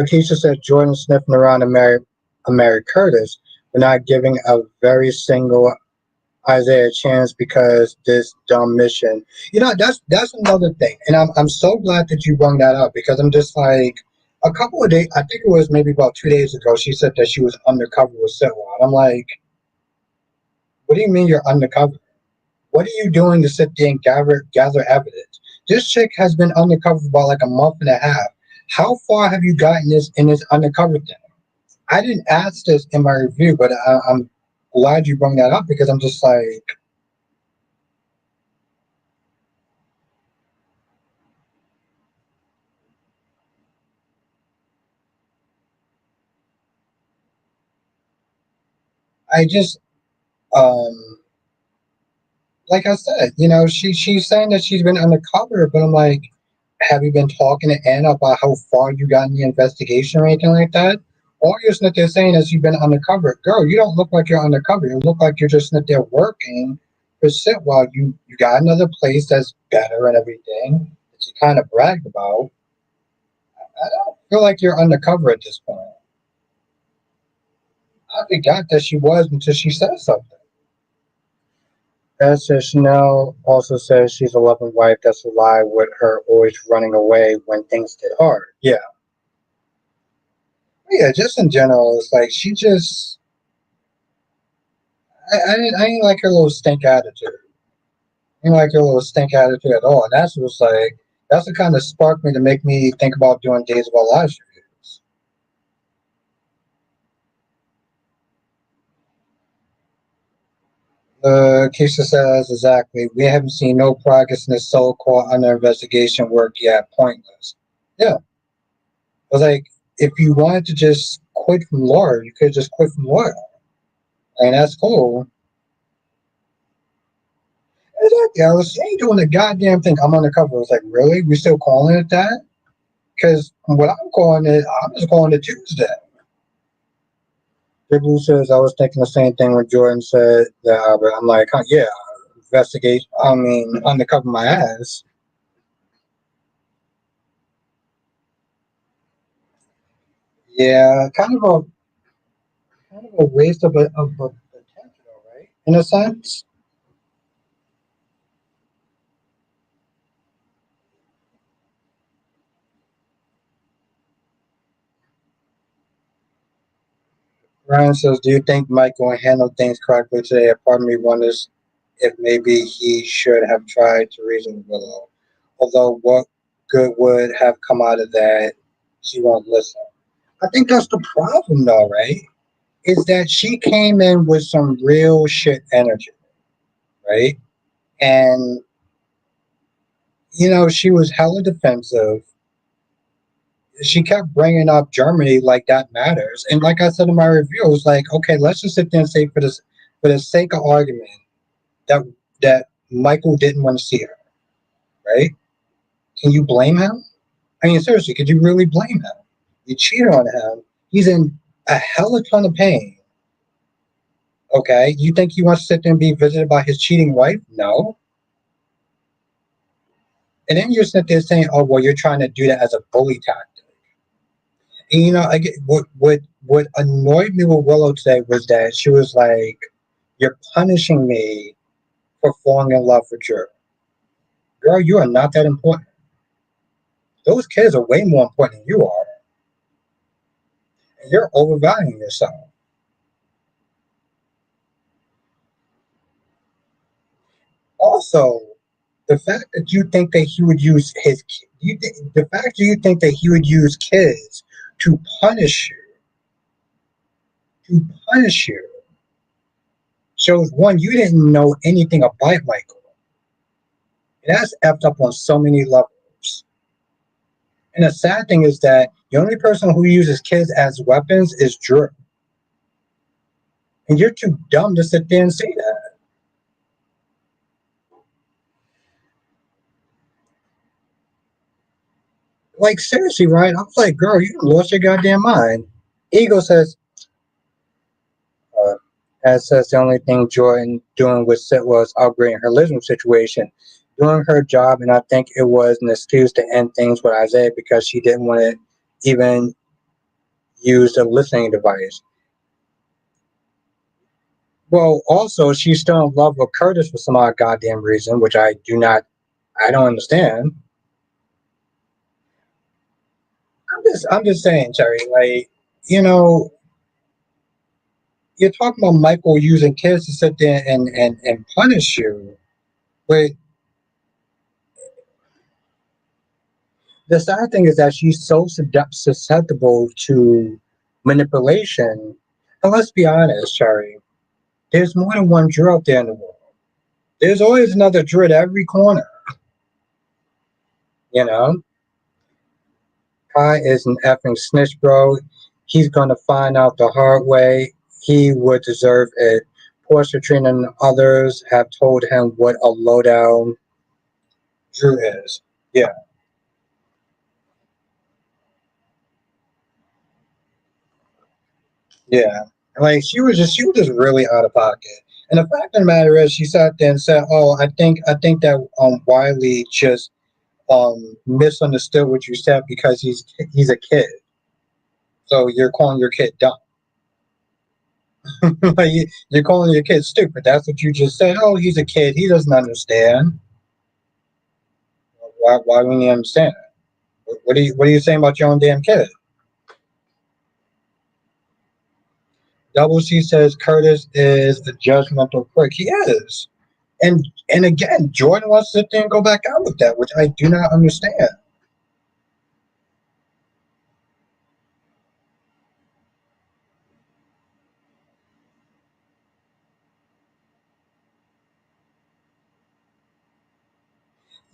Keisha said Jordan sniffing around Mary Curtis, but not giving a very single Isaiah a chance because this dumb mission. You know, that's another thing. And I'm so glad that you brought that up because I'm just like a couple of days I think it was maybe about 2 days ago, she said that she was undercover with Sitwell. I'm like, what do you mean you're undercover? What are you doing to sit there and gather evidence? This chick has been undercover for about like a month and a half. How far have you gotten this in this undercover thing? I didn't ask this in my review, but I'm glad you brought that up because I'm just like, I just um like I said, you know, she's saying that she's been undercover, but I'm like, have you been talking to Anna about how far you got in the investigation or anything like that? Or you're just not there saying that you've been undercover. Girl, you don't look like you're undercover. You look like you're just not there working for sit while you got another place that's better and everything that you kind of bragged about. I don't feel like you're undercover at this point. I forgot that she was until she said something. That says Chanel also says she's a loving wife. That's a lie with her always running away when things get hard. Yeah. Yeah, just in general, it's like she just I ain't like her little stink attitude. I ain't like her little stink attitude at all. And that's what's like that's what kind of sparked me to make me think about doing Days of Our Lives reviews. Keisha says exactly. We haven't seen no progress in this so-called under investigation work yet. Pointless. Yeah, but like if you wanted to just quit from Laura, you could just quit from Laura, and that's cool. Exactly. I was ain't doing the goddamn thing. I'm on the cover. I was like, really? We still calling it that? Because what I'm calling it, I'm just calling it Tuesday. Big Blue says I was thinking the same thing when Jordan said that, but I'm like, huh, yeah, investigate. I mean, undercover my ass. Yeah, kind of a waste of a potential, right? In a sense. Ryan says, "Do you think Michael handled things correctly today? A part of me wonders if maybe he should have tried to reason with Willow. Although, what good would have come out of that? She won't listen." I think that's the problem, though, right? Is that she came in with some real shit energy, right? And she was hella defensive. She kept bringing up Germany like that matters. And like I said in my review, it was like, okay, let's just sit there and say for the sake of argument that Michael didn't want to see her, right? Can you blame him? I mean, seriously, could you really blame him? You cheated on him. He's in a hella ton of pain. Okay, you think he wants to sit there and be visited by his cheating wife? No. And then you're sitting there saying, "Oh, well, you're trying to do that as a bully tactic." And, I get what annoyed me with Willow today was that she was like, "You're punishing me for falling in love with you, girl. You are not that important. Those kids are way more important than you are, and you're overvaluing yourself." Also, the fact that you think that he would use the fact that you think that he would use kids to punish you shows one, you didn't know anything about Michael. And that's effed up on so many levels. And the sad thing is that the only person who uses kids as weapons is Drew. And you're too dumb to sit there and say that. Like, seriously, Ryan, I was like, girl, you lost your goddamn mind. Ego says, uh, as says the only thing Jordan doing with Sid was upgrading her living situation, doing her job, and I think it was an excuse to end things with Isaiah because she didn't want to even use a listening device. Well, also, she's still in love with Curtis for some odd goddamn reason, which I don't understand. I'm just saying, Terry, like, you know, you're talking about Michael using kids to sit there and punish you, but the sad thing is that she's so susceptible to manipulation. And let's be honest, Terry, there's more than one Drew out there in the world. There's always another Drew at every corner, you know? Kai is an effing snitch, bro. He's gonna find out the hard way. He would deserve it. Portia, Trina, and others have told him what a lowdown Drew is. Yeah, yeah. Like she was just really out of pocket. And the fact of the matter is, she sat there and said, "Oh, I think that Wiley just misunderstood what you said because he's a kid. So you're calling your kid dumb." Like, you're calling your kid stupid. That's what you just said. Oh, he's a kid. He doesn't understand. Why wouldn't he understand it? What are you saying about your own damn kid? Double C says Curtis is a judgmental prick. He is. And again, Jordan wants to sit there and go back out with that, which I do not understand.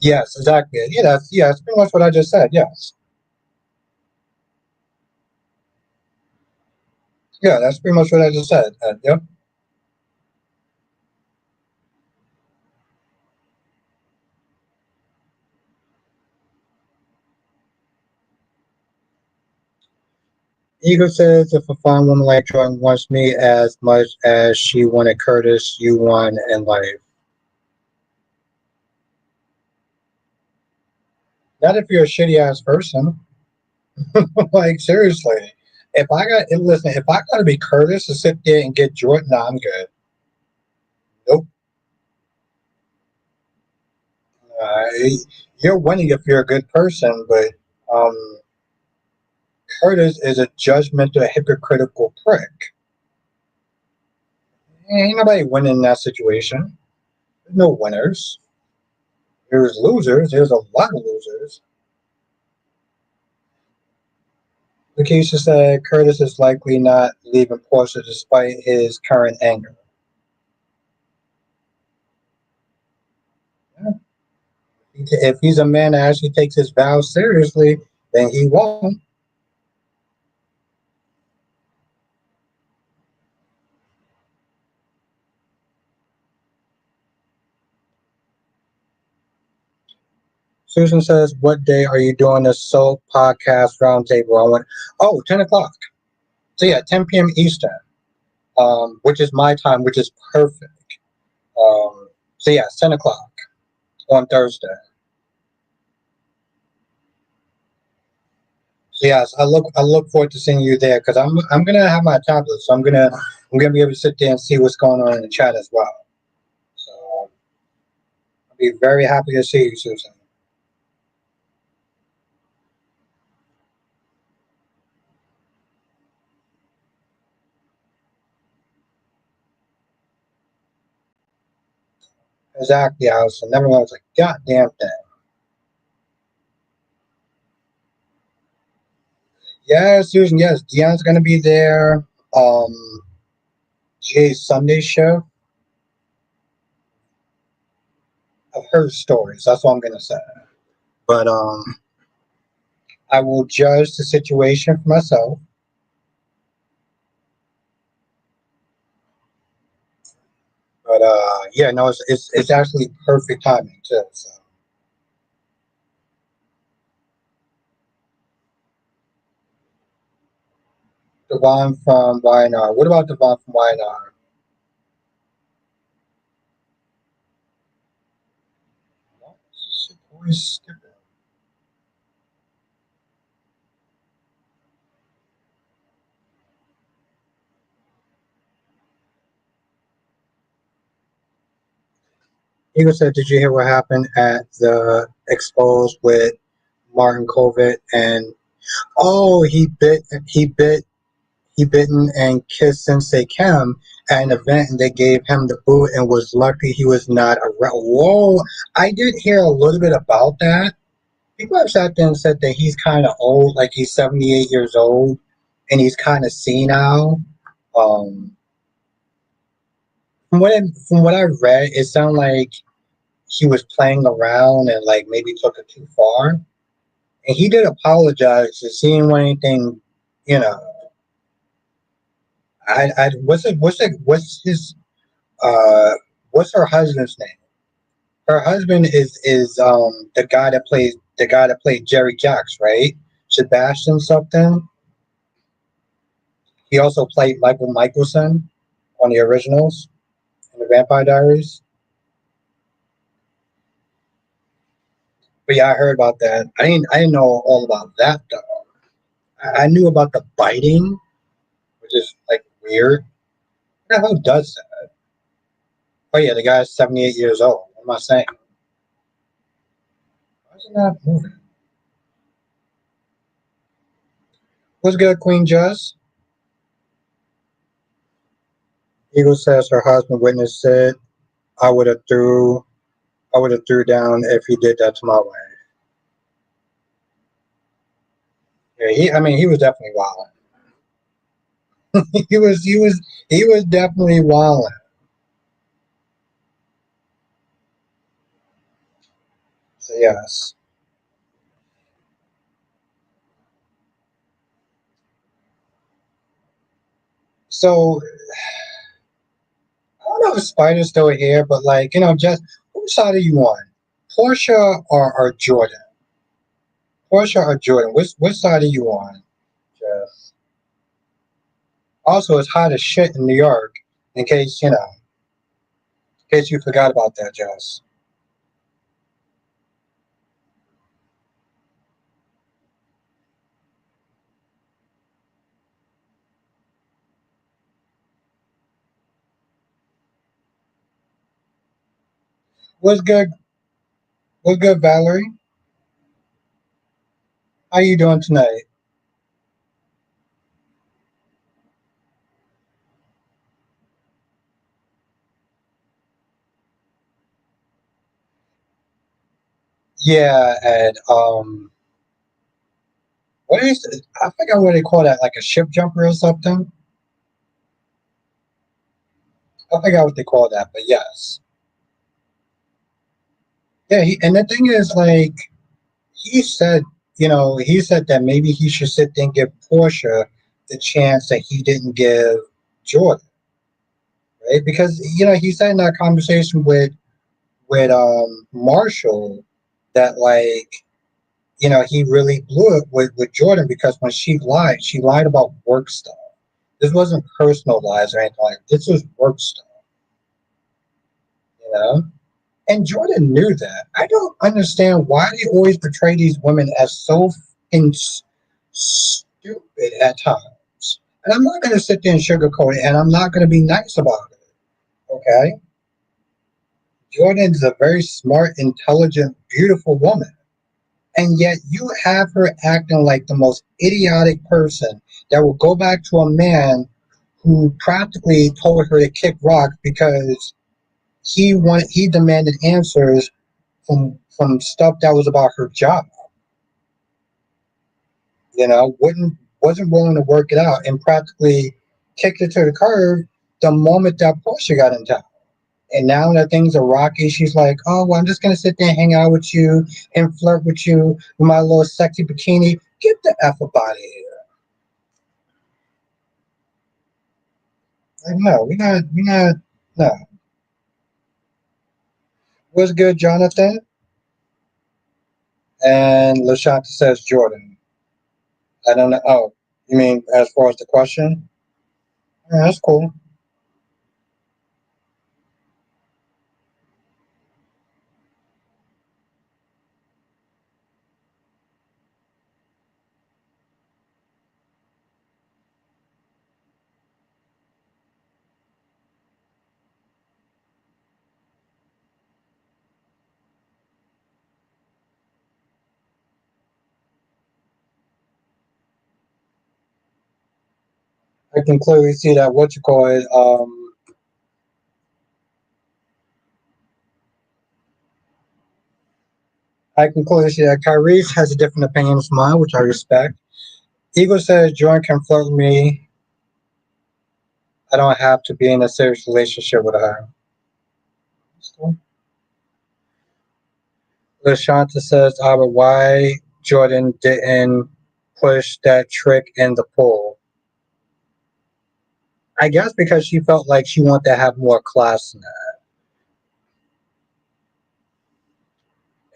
Yes, exactly. That's pretty much what I just said. Yes. Yeah, that's pretty much what I just said. Yep. Ego says if a fine woman like Jordan wants me as much as she wanted Curtis, you won in life. Not if you're a shitty ass person. Like, seriously. If I gotta be Curtis to sit there and get Jordan, nah, I'm good. Nope. Uh, you're winning if you're a good person, but um, Curtis is a judgmental, hypocritical prick. Ain't nobody winning in that situation. There's no winners. There's losers. There's a lot of losers. Lakeisha said Curtis is likely not leaving Portia despite his current anger. Yeah. If he's a man that actually takes his vows seriously, then he won't. Susan says, "What day are you doing the Soul Podcast Roundtable?" I went, "Oh, 10 o'clock." So yeah, 10 p.m. Eastern, which is my time, which is perfect. So yeah, 10 o'clock on Thursday. So yes, I look forward to seeing you there because I'm gonna have my tablet, so I'm gonna be able to sit there and see what's going on in the chat as well. So I'll be very happy to see you, Susan. Exactly, Allison. Everyone's like, goddamn thing. Yes, Susan. Yes, Dion's gonna be there. Jay's Sunday show. I've heard stories. That's what I'm gonna say. But I will judge the situation for myself. But yeah, no, it's actually perfect timing too. So Devon from YNR. What about Devon from YNR? Always skipping. Eagle said, "Did you hear what happened at the expos with Martin Kovic and oh he bitten and kissed Sensei Kim at an event and they gave him the boot and was lucky he was not a whoa. I did hear a little bit about that. People have sat there and said that he's kind of old, like he's 78 years old and he's kind of senile. Um, from what I read, it sounded like he was playing around and like maybe took it too far. And he did apologize to seeing anything, you know. I what's his uh what's her husband's name? Her husband is the guy that played Jerry Jacks, right? Sebastian something. He also played Michael Michelson on the originals in the Vampire Diaries. But yeah, I heard about that. I didn't know all about that though. I knew about the biting, which is like weird. Who the hell does that? Oh yeah, the guy's 78 years old. What am I saying? Why is it not moving? What's good, Queen Jess? Eagle says her husband witnessed it. I would have threw I would have threw down if he did that to my wife. Yeah, he was definitely wild. He was definitely wild. So yes. So I don't know if Spider's still here, but like, just whose side are you on? Portia or Jordan? Portia or Jordan? Which side are you on? Jess. Also, it's hot as shit in New York. In case you forgot about that, Jess. What's good? What's good, Valerie? How you doing tonight? Yeah, and what is it? I forgot what they call that, like a ship jumper or something. I forgot what they call that, but yes, yeah. And the thing is, like he said, he said that maybe he should sit there and give Portia the chance that he didn't give Jordan, right? Because he said in that conversation with Marshall that like he really blew it with Jordan because when she lied about work stuff. This wasn't personal lies or anything like that. This was work stuff, you know? And Jordan knew that. I don't understand why they always portray these women as so stupid at times. And I'm not going to sit there and sugarcoat it, and I'm not going to be nice about it, okay? Jordan is a very smart, intelligent, beautiful woman. And yet you have her acting like the most idiotic person that will go back to a man who practically told her to kick rocks because he demanded answers from stuff that was about her job. Wasn't willing to work it out and practically kicked it to the curb the moment that Portia got in town. And now that things are rocky, she's like, "Oh, well, I'm just gonna sit there and hang out with you and flirt with you with my little sexy bikini. Get the f up out of here!" Like, no, we're not. No, what's good, Jonathan? And Lashanta says Jordan. I don't know. Oh, you mean as far as the question? Yeah, that's cool. I can clearly see that what you call it. I can clearly see that Kyrie has a different opinion from mine, which I respect. Eagle says Jordan can flirt with me. I don't have to be in a serious relationship with her. So, LaShanta says, Albert, why Jordan didn't push that trick in the pool? I guess because she felt like she wanted to have more class in that.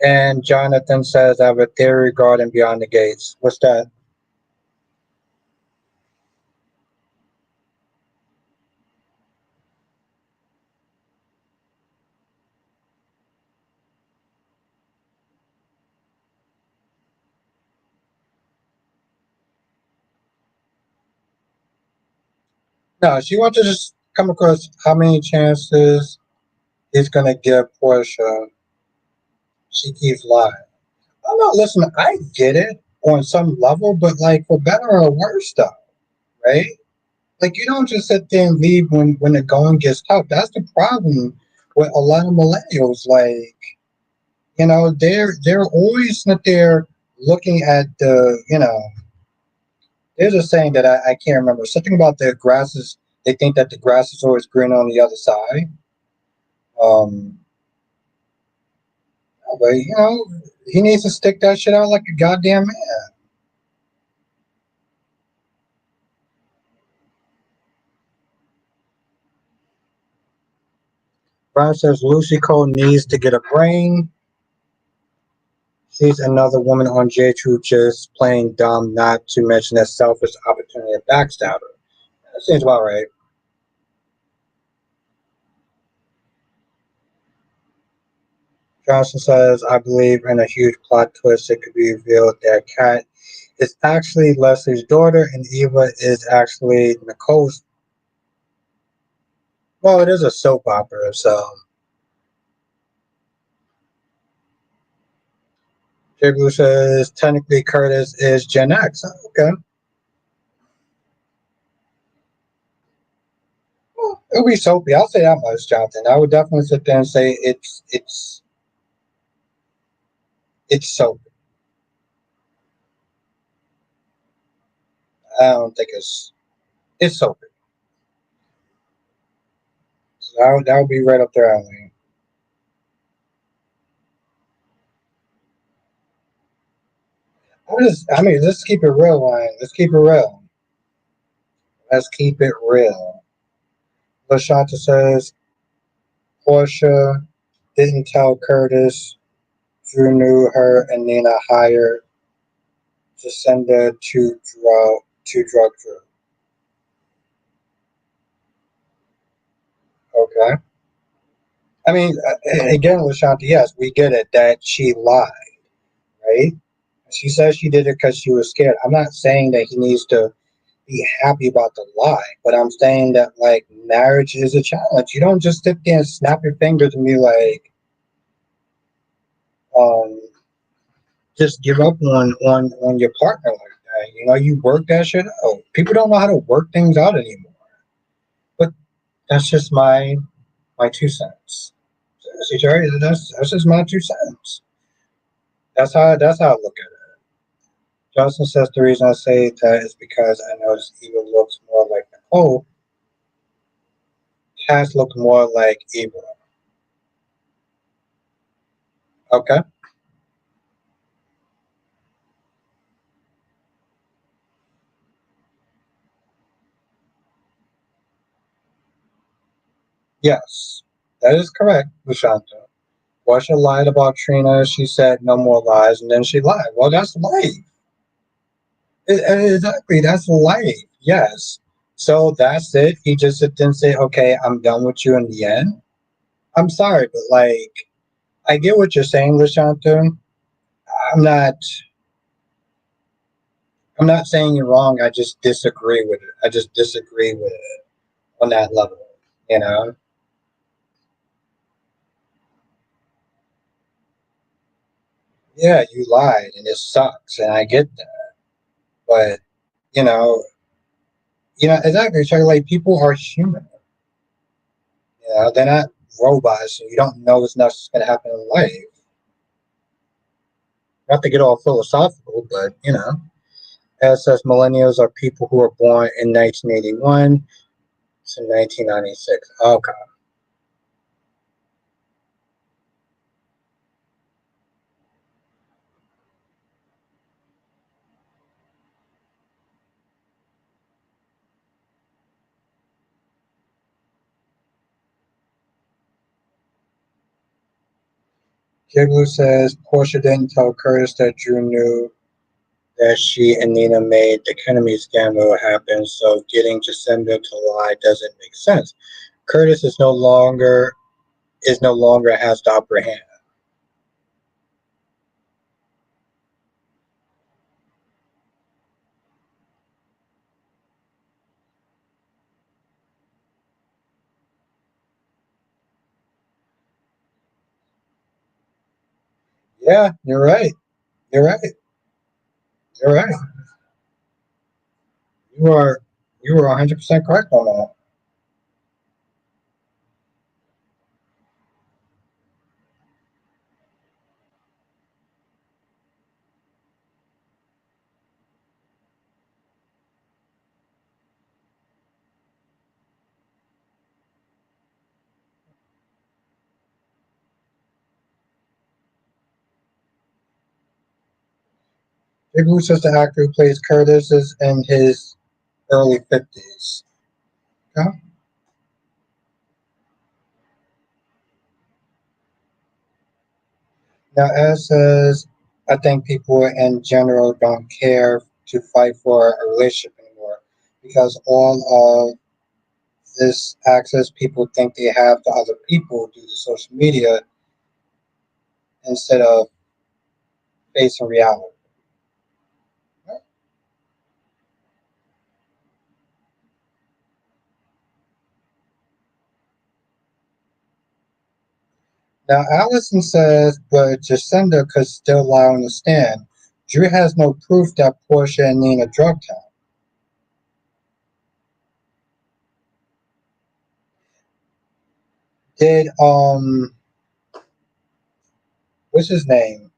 And Jonathan says, I have a theory regarding Beyond the Gates. What's that? No, she wants to just come across how many chances he's going to give Portia. She keeps lying. I'm not listening. I get it on some level, but like for better or worse stuff, right? Like you don't just sit there and leave when the going gets tough. That's the problem with a lot of millennials. Like they're always sit there looking at there's a saying that I can't remember something about the grasses. They think that the grass is always green on the other side. Um, but he needs to stick that shit out like a goddamn man. Brian says Lucy Cole needs to get a brain. She's another woman on J2 just playing dumb, not to mention that selfish opportunity to backstab her. That seems about right. Johnson says, I believe in a huge plot twist. It could be revealed that Kat is actually Leslie's daughter and Eva is actually Nicole's. Well, it is a soap opera, so. J. Blue says, technically Curtis is Gen X. Okay. Well, it'll be soapy. I'll say that much, Jonathan. I would definitely sit there and say it's It's so. I don't think it's so. So that would be right up there, alley. I mean, let's keep it real, Ryan. Let's keep it real. Let's keep it real. Lashanta says Portia didn't tell Curtis. Drew knew her and Nina hired Jacinda to drug Drew. Okay. I mean, again, Lashanta, yes, we get it that she lied, right? She says she did it because she was scared. I'm not saying that he needs to be happy about the lie, but I'm saying that like marriage is a challenge. You don't just sit there and snap your fingers and be like, um, just give up on your partner like that. You know, you work that shit out. People don't know how to work things out anymore. But that's just my 2 cents. See, Jerry, that's just my 2 cents. That's how I look at it. Johnson says the reason I say that is because I notice Eva looks more like Nicole. Cass look more like Eva. Okay. Yes, that is correct, Lushanta. Portia lied about Trina. She said no more lies, and then she lied. Well, that's life. Exactly, that's life. Yes. So that's it. He just didn't say, "Okay, I'm done with you." In the end, I'm sorry, but like, I get what you're saying, Lushanta. I'm not. I'm not saying you're wrong. I just disagree with it. I just disagree with it on that level. You know. Yeah, you lied, and it sucks, and I get that. But you know, exactly. So like people are human. You know, they're not robots. So you don't know what's next going to happen in life. Not to get all philosophical, but as says millennials are people who were born in 1981 to 1996. Okay. Kiblu says Portia didn't tell Curtis that Drew knew that she and Nina made the Kennedy scandal happen, so getting Jacinda to lie doesn't make sense. Curtis is no longer has the upper hand. Yeah, you're right. You're right. You're right. You are you are 100% correct on that. Big Blue says the actor who plays Curtis is in his early 50s. Yeah. Now, as says, I think people in general don't care to fight for a relationship anymore because all of this access people think they have to other people due to social media instead of facing reality. Now, Allison says, but Jacinda could still lie on the stand. Drew has no proof that Portia and Nina drugged him. Did what's his name?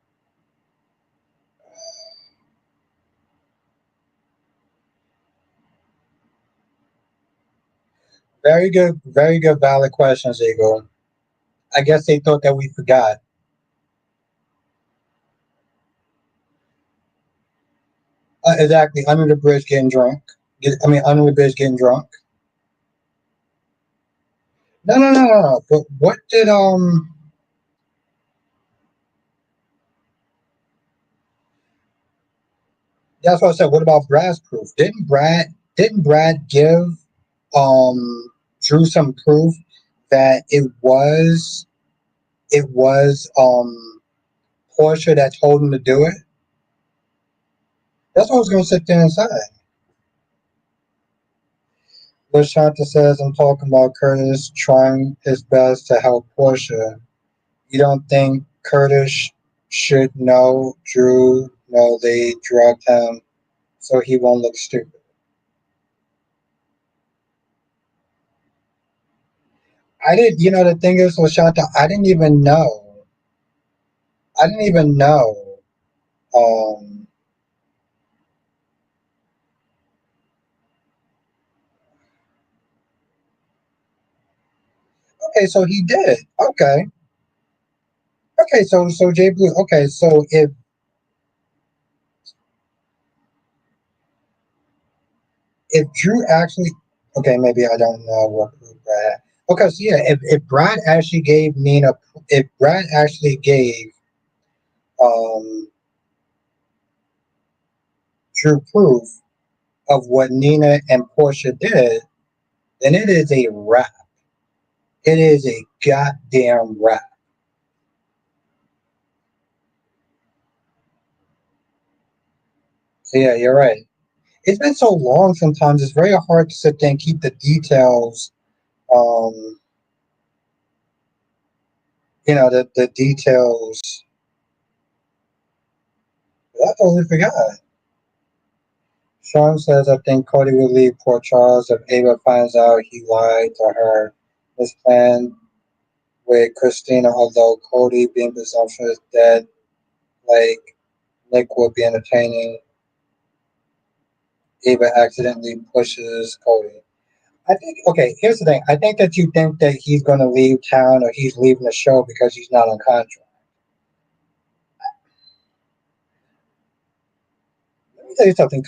very good, valid questions, Eagle. I guess they thought that we forgot. Exactly, under the bridge getting drunk. Under the bridge getting drunk. No, no, no, no, no. But what did That's what I said. What about Brad's proof? Didn't Brad give Drew some proof that it was Portia that told him to do it? That's what I was gonna sit there and say. But Shanta says I'm talking about Curtis trying his best to help Portia. You don't think Curtis should know Drew know they drugged him so he won't look stupid? I didn't the thing is with Shanta, I didn't even know. I didn't even know. Um okay, so he did. Okay. Okay, so Jay Blue, okay, so if Drew actually, okay, maybe I don't know what proof Brad had. Okay, so yeah, if Brad actually gave Nina, if Brad actually gave um, Drew proof of what Nina and Portia did, then it is a wrap. It is a goddamn wrap. So yeah, you're right. It's been so long. Sometimes it's very hard to sit there and keep the details. Um, the details. I totally forgot. Sean says, I think Cody will leave Port Charles if Ava finds out he lied to her. His plan with Christina, although Cody being presumptuous that like Nick will be entertaining, Ava accidentally pushes Cody. I think, okay, here's the thing. I think that you think that he's going to leave town or he's leaving the show because he's not on contract. Let me tell you something.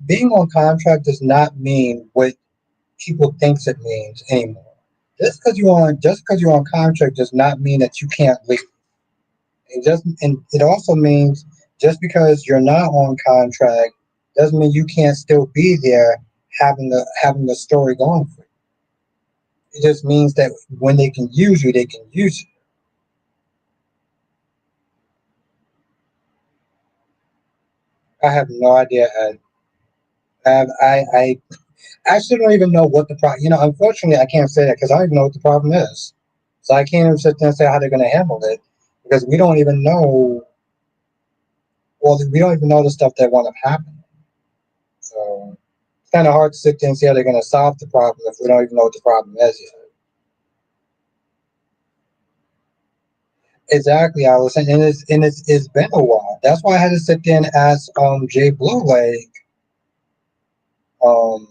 Being on contract does not mean what people thinks it means anymore. Just because you're on contract does not mean that you can't leave. And it also means just because you're not on contract doesn't mean you can't still be there having the story going for you. It just means that when they can use you, they can use you. I have no idea. I actually don't even know what the problem. Unfortunately, I can't say that because I don't even know what the problem is. So I can't even sit there and say how they're going to handle it because we don't even know. Well, we don't even know the stuff that wound up happening. So it's kind of hard to sit there and see how they're going to solve the problem if we don't even know what the problem is yet. Exactly, Allison, and it's been a while. That's why I had to sit there and ask Jay Blue um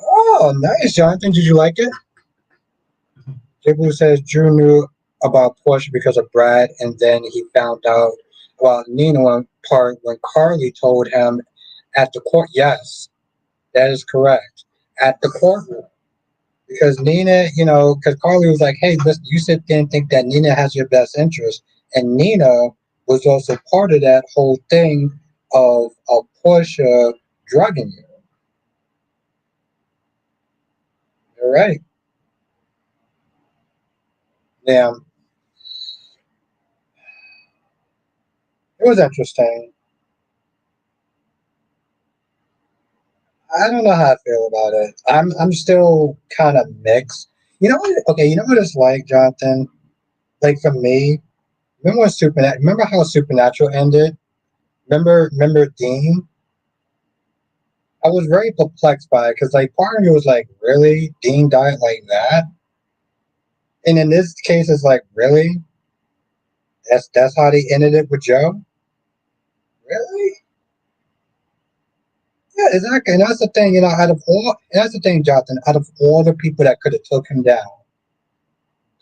oh nice, Jonathan. Did you like it? Jay Blue says Drew knew about Portia because of Brad, and then he found out about Nina part when Carly told him at the court. Yes, that is correct. At the courtroom. Because Nina, because Carly was like, "Hey, listen, you sit there and think that Nina has your best interest," and Nina was also part of that whole thing of Portia drugging you. You're right. Yeah, it was interesting. I don't know how I feel about it. I'm still kind of mixed. You know what? Okay, you know what it's like, Jonathan. Like for me, remember how Supernatural ended? Remember Dean? I was very perplexed by it because, like, part of me was like, really? Dean died like that? And in this case, it's like, really? That's how they ended it with Joe? Yeah, exactly. And that's the thing, out of all, and that's the thing, Jonathan, out of all the people that could have took him down,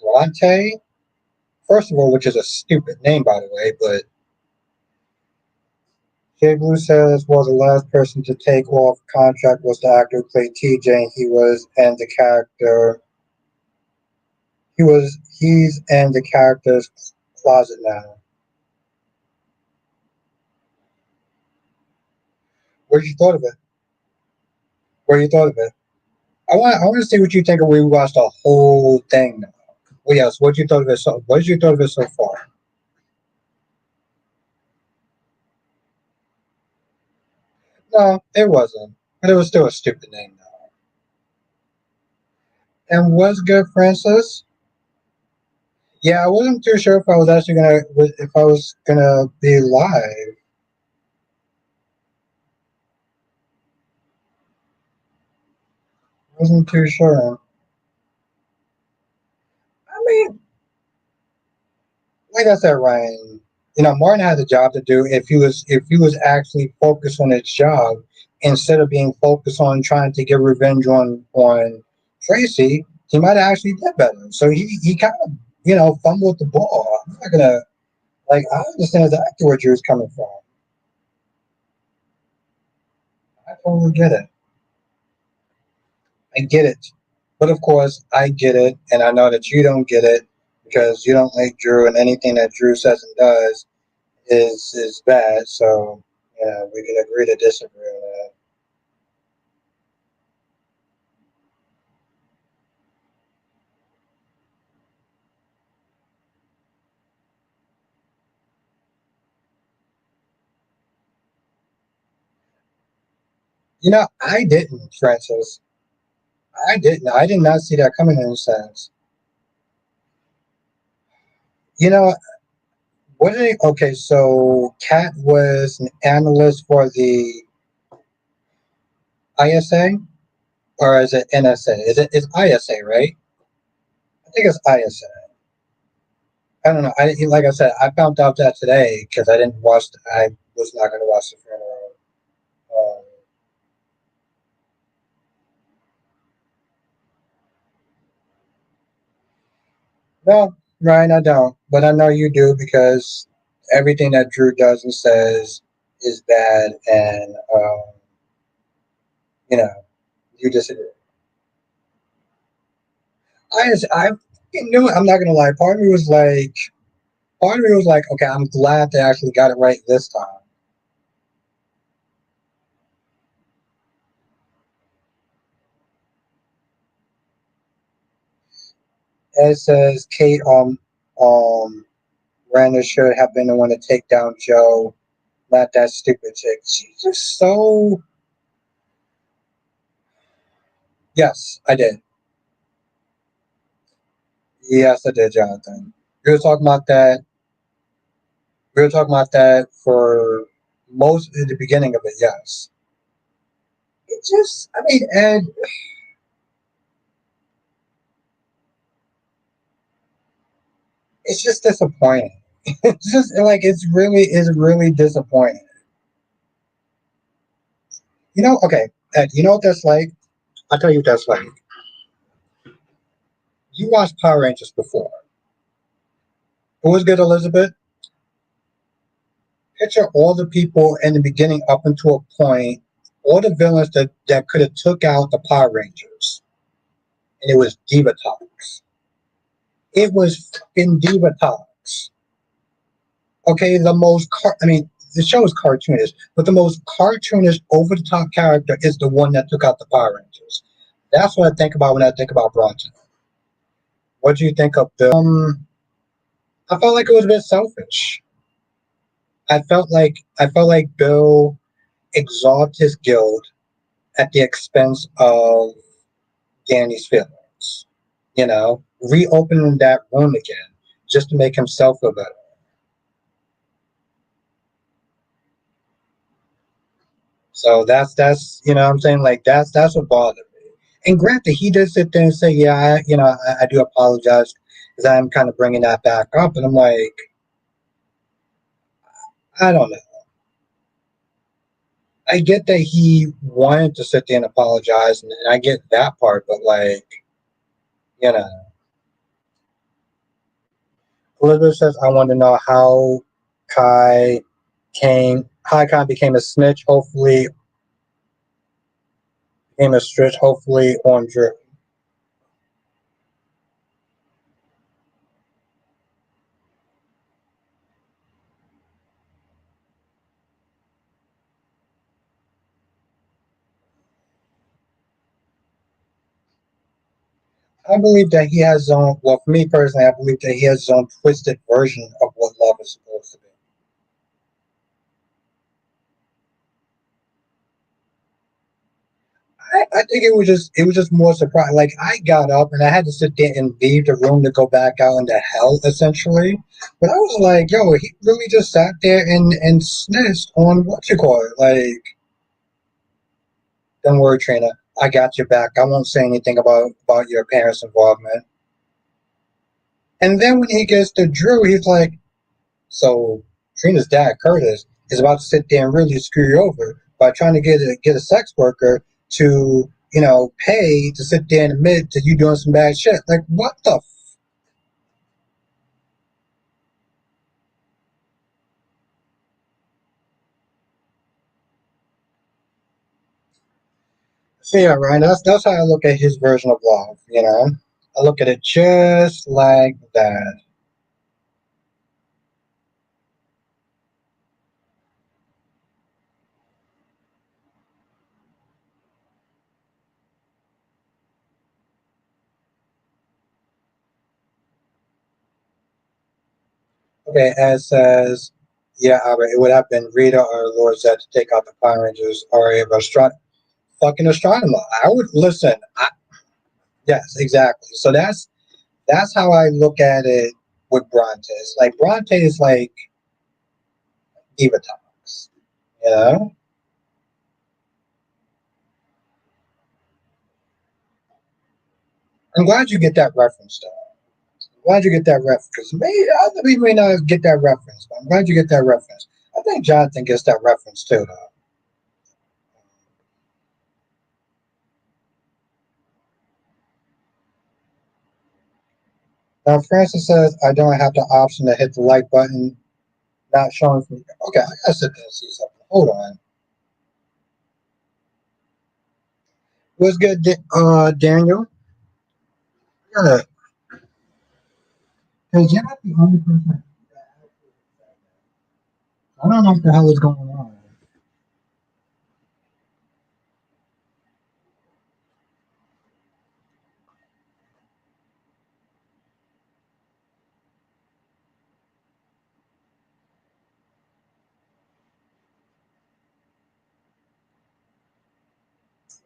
Bronte, first of all, which is a stupid name, by the way, but Jay Blue says, was the last person to take off contract was the actor who played TJ. He was, and the character, he's in the character's closet now. What you thought of it? What you thought of it? I want to see what you think of. We watched the whole thing now. Well, yes. What you thought of it? What did you thought of it so far? No, it wasn't. But it was still a stupid name, though. And was good, Francis? Yeah, I wasn't too sure if I was actually gonna if I was gonna be live. Wasn't too sure. I mean, like I said, Ryan, Martin had a job to do. If he was actually focused on his job instead of being focused on trying to get revenge on Tracy, he might have actually did better. So he kind of fumbled the ball. I'm not gonna like I understand exactly where Drew's coming from. I totally get it. I get it. But of course, I get it, and I know that you don't get it because you don't like Drew, and anything that Drew says and does is bad. So yeah, we can agree to disagree on that. I didn't, Francis. I didn't. I did not see that coming in a sense. You know what? Okay, so Kat was an analyst for the ISA, or is it NSA? It's ISA, right? I think it's ISA. I don't know. Like I said, I found out that today because I didn't watch. I was not going to watch the funeral. Um, no, Ryan, I don't. But I know you do because everything that Drew does and says is bad, and you know you disagree. I knew it. I'm not going to lie. Part of me was like, okay, I'm glad they actually got it right this time. It says Kate um Randa should have been the one to take down Joe, not that stupid chick. She's just so. Yes, I did. Yes, I did, Jonathan. We were talking about that. We were talking about that for most of the beginning of it. Yes. It just, I mean, Ed, it's just disappointing. It's just like it's really disappointing. Okay, Ed, you know what that's like? I'll tell you what that's like. You watched Power Rangers before. It was good, Elizabeth. Picture all the people in the beginning up until a point, all the villains that could have took out the Power Rangers, and it was Diva Talks. It was fucking Diva Talks. Okay, I mean, the show is cartoonish, but the most cartoonish, over the top character is the one that took out the Power Rangers. That's what I think about when I think about Bronson. What do you think of the? I felt like it was a bit selfish. I felt like Bill exalted his guild at the expense of Danny's feelings. Reopening that wound again just to make himself feel better. So that's what I'm saying, like that's what bothered me. And granted, he did sit there and say, "Yeah, I do apologize because I'm kind of bringing that back up." And I'm like, I don't know. I get that he wanted to sit there and apologize, and I get that part, but like, you know, Elizabeth says, "I want to know Kai how Kai became a snitch. Hopefully, became a snitch. Hopefully, on Drew." I believe that he has his own. Well, for me personally, I believe that he has his own twisted version of what love is supposed to be. I think it was just more surprising. Like I got up and I had to sit there and leave the room to go back out into hell, essentially. But I was like, yo, he really just sat there and snitched on what you call it. Like, don't worry, Trina, I got your back. I won't say anything about your parents' involvement. And then when he gets to Drew, he's like, so Trina's dad, Curtis, is about to sit there and really screw you over by trying to get a sex worker to pay to sit there and admit to you doing some bad shit. Like what the? So yeah, right. That's how I look at his version of love. I look at it just like that. Okay, as says, yeah, Albert, it would have been Rita or Lord Zed to take out the Power Rangers or a restaurant fucking astronomer. I would listen. Yes, exactly. So that's how I look at it with Brontes. Like Bronte is like Diva Talks. You know? I'm glad you get that reference though. I'm glad you get that reference. Because maybe other people may not get that reference, but I'm glad you get that reference. I think Jonathan gets that reference too though. Now Francis says I don't have the option to hit the like button, not showing for me. Okay, I gotta sit there and see something. Hold on. What's good, Daniel? Yeah, because you're not the only person. I don't know what the hell is going on.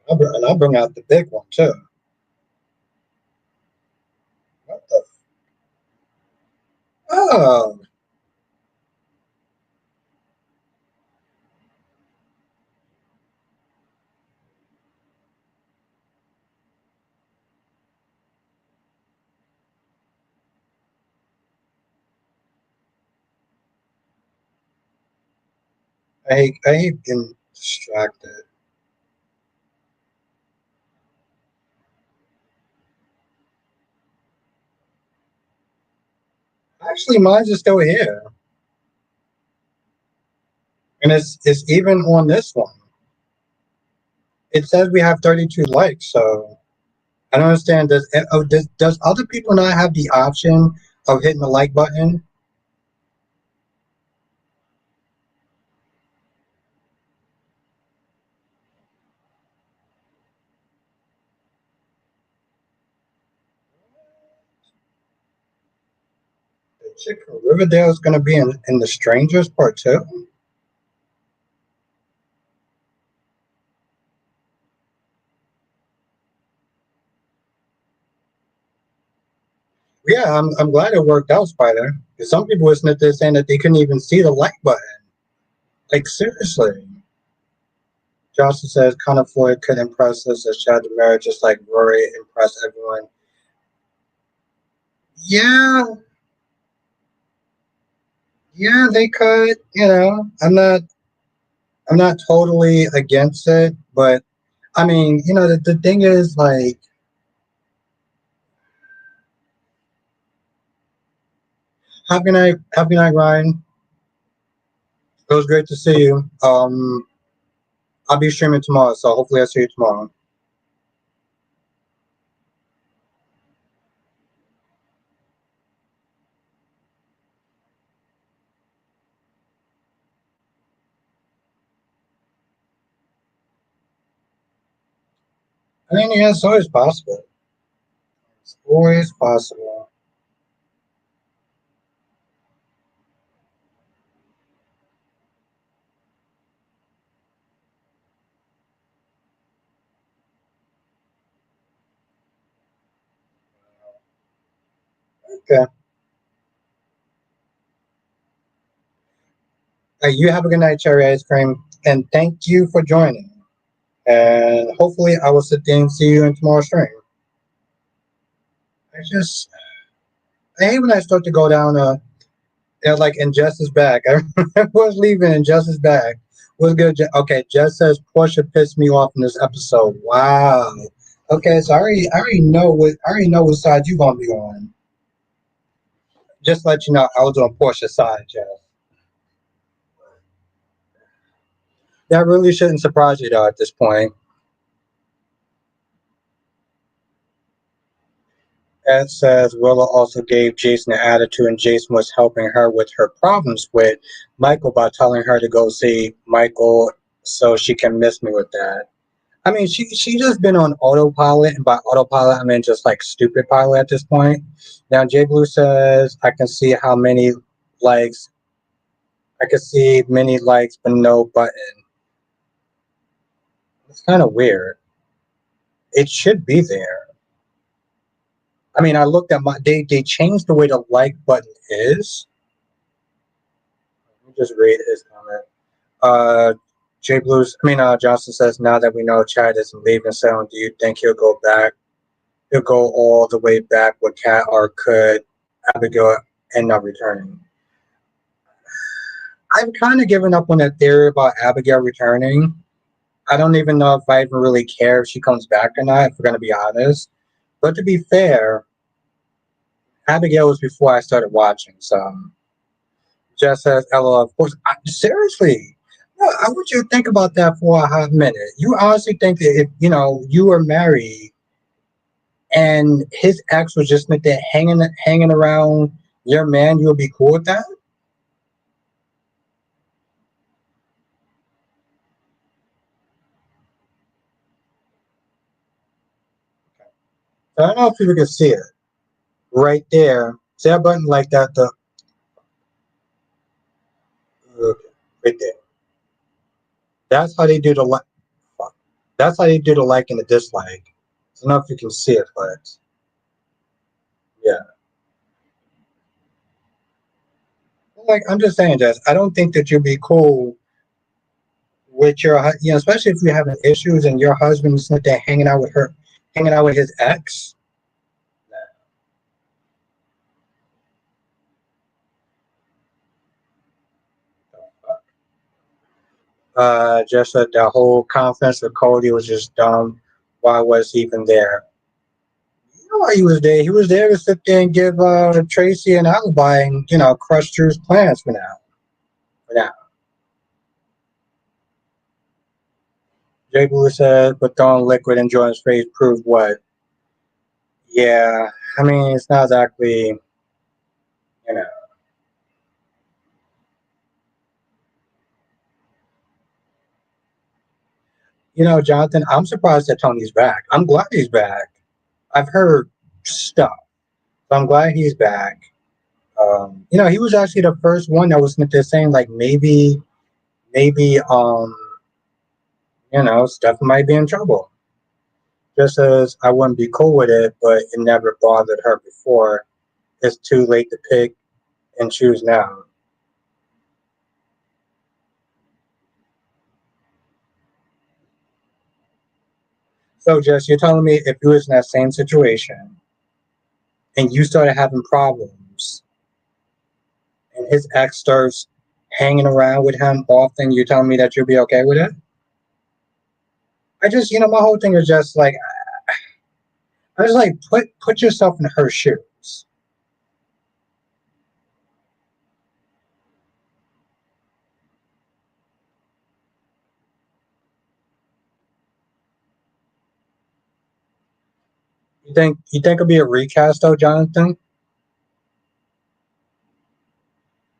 I'll bring out the big one too. What the? Oh, I hate getting distracted. Actually, mine's is still here, and it's even on this one. It says we have 32 likes, so I don't understand. Does other people not have the option of hitting the like button? The chick from Riverdale is going to be in the Strangers Part Two. Yeah, I'm glad it worked out, Spider. Because some people listening to this saying that they couldn't even see the like button. Like seriously. Johnson says Connor Floyd could impress us as Chad Demare, just like Rory impressed everyone. Yeah, yeah, they could. I'm not. I'm not totally against it, but I mean, the thing is, like, happy night, Ryan. It was great to see you. I'll be streaming tomorrow, so hopefully I'll see you tomorrow. I mean, yeah, it's always possible. It's always possible. Okay. You have a good night, Cherry Ice Cream, and thank you for joining. And hopefully, I will sit there and see you in tomorrow's stream. I just, I hate when I start to go down, like Injustice back. I was leaving Injustice back. Was good. Okay, Jess says Portia pissed me off in this episode. Wow. Okay, so I already know what side you gonna be on. Just to let you know, I was on Portia's side, Jess. That really shouldn't surprise you though at this point. Ed says Willow also gave Jason an attitude, and Jason was helping her with her problems with Michael by telling her to go see Michael so she can miss me with that. I mean, she just been on autopilot, and by autopilot I mean just like stupid pilot at this point. Now J Blue says I can see how many likes. I can see many likes, but no button. It's kind of weird. It should be there. I mean, I looked at my. They changed the way the like button is. Let me just read his comment. Uh, J Blues. I mean, Johnson says now that we know Chad isn't leaving soon, do you think he'll go back? He'll go all the way back with Cat, or could Abigail end up returning? I've kind of given up on that theory about Abigail returning. I don't even know if I even really care if she comes back or not, if we're going to be honest. But to be fair, Abigail was before I started watching, so just says LOL. Of course, seriously, no, I want you to think about that for a hot minute. You honestly think that if you were married and his ex was just like there hanging around your man, you would be cool with that? So I don't know if people can see it right there. See that button like that? Right there. That's how they do the like. That's how they do the like and the dislike. I don't know if you can see it, but yeah. Like I'm just saying, Jess. I don't think that you'd be cool with especially if you're having issues and your husband's not there hanging out with her, hanging out with his ex. Just that the whole conference with Cody was just dumb. Why was he even there? You know why he was there? He was there to sit there and give Tracy an alibi and crush Drew's plans for now. For now. Jay Blue said, but throwing liquid in Jordan's face proved what? Yeah, I mean it's not exactly you know. Jonathan, I'm surprised that Tony's back. I'm glad he's back. I've heard stuff. So I'm glad he's back. He was actually the first one that was saying like maybe Steph might be in trouble. Just as I wouldn't be cool with it, but it never bothered her before. It's too late to pick and choose now. So Jess, you're telling me if you was in that same situation and you started having problems and his ex starts hanging around with him often, you telling me that you'll be okay with it? I just, my whole thing is just like, I was like, put yourself in her shoes. You think it'll be a recast though, Jonathan?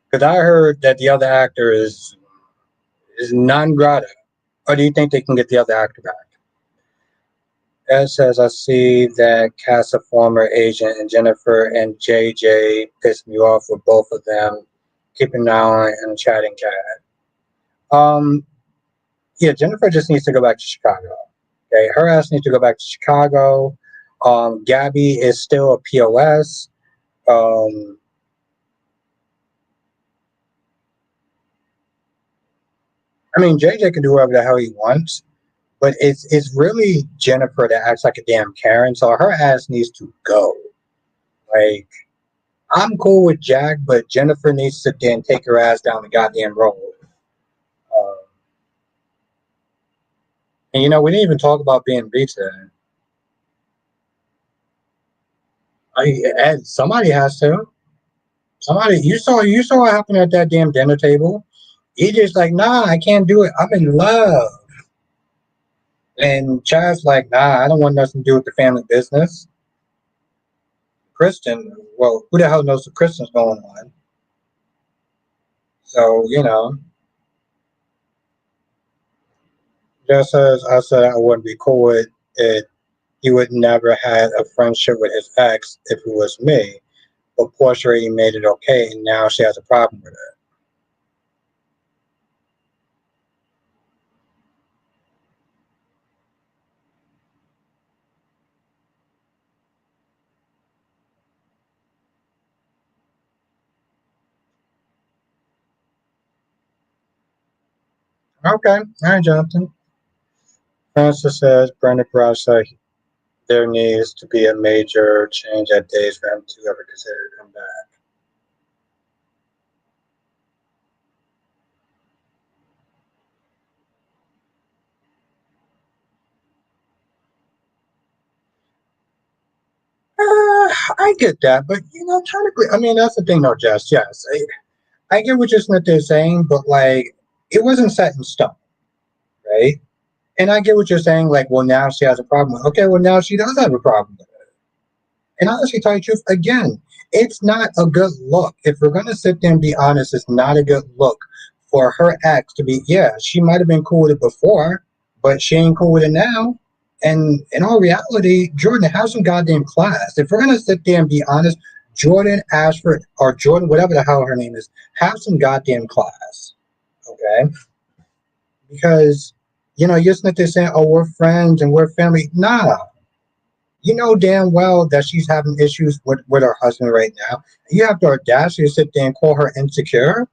Because I heard that the other actor is non grata. Or do you think they can get the other actor back? Ed says, I see that cast a former agent and Jennifer and JJ pissed me off with both of them. Keep an eye on and chatting cat. Um, yeah, Jennifer just needs to go back to Chicago. Okay, her ass needs to go back to Chicago. Gabby is still a POS. Um, I mean, JJ can do whatever the hell he wants, but it's really Jennifer that acts like a damn Karen. So her ass needs to go. Like, I'm cool with Jack, but Jennifer needs to sit there and take her ass down the goddamn road. Um, and we didn't even talk about being today. And somebody has to. Somebody, you saw what happened at that damn dinner table. He just like, nah, I can't do it. I'm in love. And Chad's like, nah, I don't want nothing to do with the family business. Kristen, well, who the hell knows what Kristen's going on? So, just as I said I wouldn't be cool with it, he would never had a friendship with his ex if it was me. But Portia already made it okay, and now she has a problem with it. Okay, all right, Jonathan. Francis says Brenda Brasa, there needs to be a major change at days for him to ever consider to come back. I get that, but technically, I mean, that's the thing, though, Jess. Yes, I get what you're saying, but like, it wasn't set in stone, right? And I get what you're saying, like, well, now she has a problem. Okay, well, now she does have a problem. And honestly, tell you the truth, again, it's not a good look. If we're gonna sit there and be honest, it's not a good look for her ex to be. Yeah, she might have been cool with it before, but she ain't cool with it now. And in all reality, Jordan, have some goddamn class. If we're gonna sit there and be honest, Jordan Ashford or Jordan, whatever the hell her name is, have some goddamn class. Okay? Because you're sitting there saying, "Oh, we're friends and we're family." Nah, you know damn well that she's having issues with her husband right now. You have the audacity to sit there and call her insecure.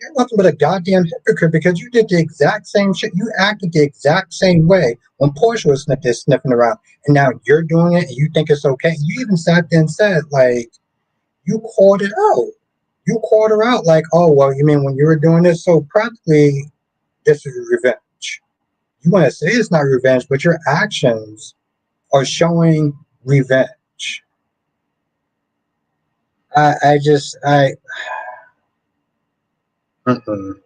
You're nothing but a goddamn hypocrite because you did the exact same shit. You acted the exact same way when Portia was sniffing around, and now you're doing it and you think it's okay. You even sat there and said, like, you called it out. You called her out, like, oh, well, you mean when you were doing this? So practically, this is revenge. You want to say it's not revenge, but your actions are showing revenge. I just, mm-mm.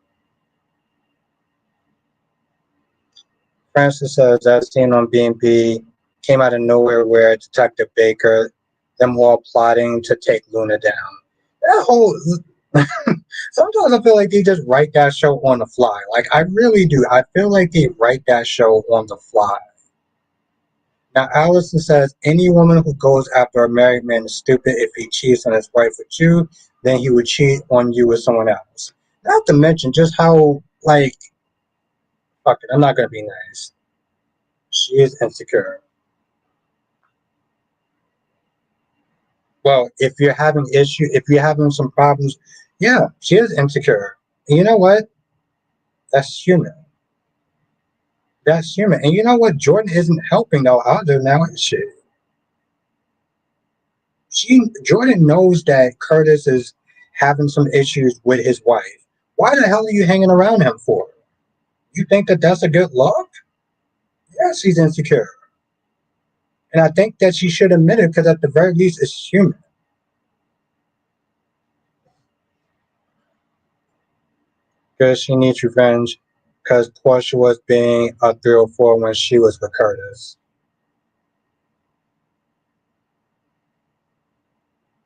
Francis says that scene on B&B came out of nowhere where Detective Baker, them all plotting to take Luna down. That whole, sometimes I feel like they just write that show on the fly. Like, I really do. I feel like they write that show on the fly. Now, Allison says any woman who goes after a married man is stupid. If he cheats on his wife with you, then he would cheat on you with someone else. Not to mention just how, like, fuck it, I'm not going to be nice. She is insecure. Well, if you're having some problems, yeah, she is insecure. And you know what? That's human. That's human. And you know what? Jordan isn't helping though either now, is she? Jordan knows that Curtis is having some issues with his wife. Why the hell are you hanging around him for? You think that that's a good look? Yes, he's insecure. And I think that she should admit it because, at the very least, it's human. Because she needs revenge because Portia was being a 304 when she was with Curtis.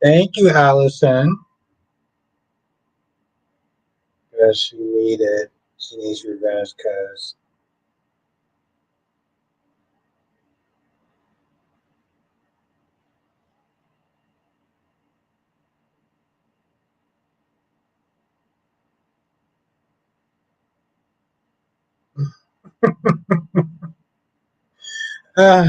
Thank you, Allison. Because she needs revenge because. Uh,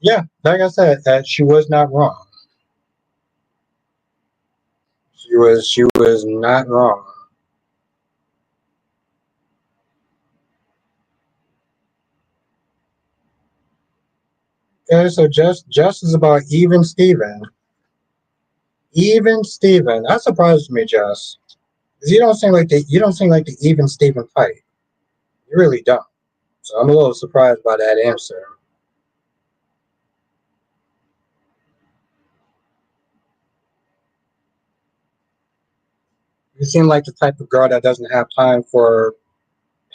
yeah, like I said, that she was not wrong. She was not wrong. Okay, so just is about even Steven. Even Steven. That surprised me, Jess. 'Cause you don't seem like the even Steven type. You really don't. So I'm a little surprised by that answer. You seem like the type of girl that doesn't have time for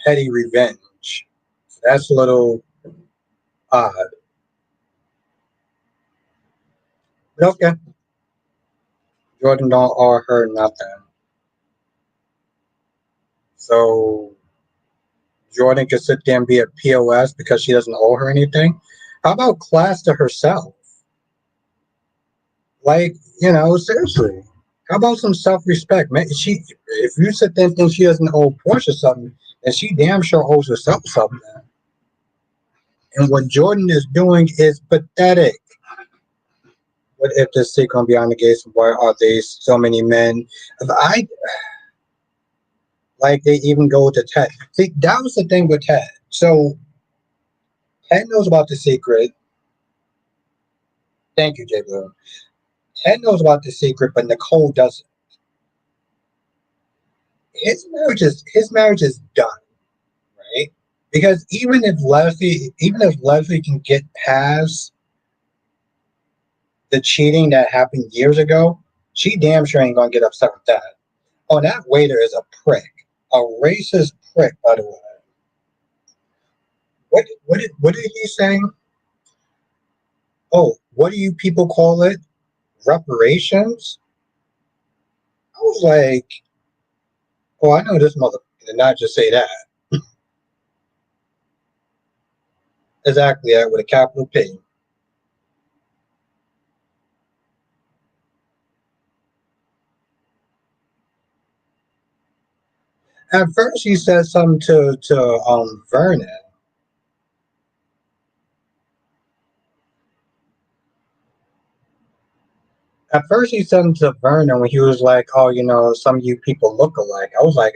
petty revenge. So that's a little odd. But okay, Jordan don't owe her nothing. So Jordan can sit there and be a POS because she doesn't owe her anything. How about class to herself? Like, seriously. How about some self-respect, man? If you sit there and think she doesn't owe Portia something, then she damn sure owes herself something. And what Jordan is doing is pathetic. What if the secret beyond the gates? Why are there so many men? I like they even go to Ted. See, that was the thing with Ted. So Ted knows about the secret. Thank you, Jay Blue. Ted knows about the secret, but Nicole doesn't. His marriage is done, right? Because even if Leslie can get past the cheating that happened years ago, she damn sure ain't gonna get upset with that. Oh, that waiter is a prick, a racist prick, by the way. What did he say? Oh, what do you people call it? Reparations? I was like, oh, I know this mother did not just say that. Exactly, that with a capital P. At first, he said something to Vernon. At first, he said to Vernon when he was like, "Oh, some of you people look alike." I was like,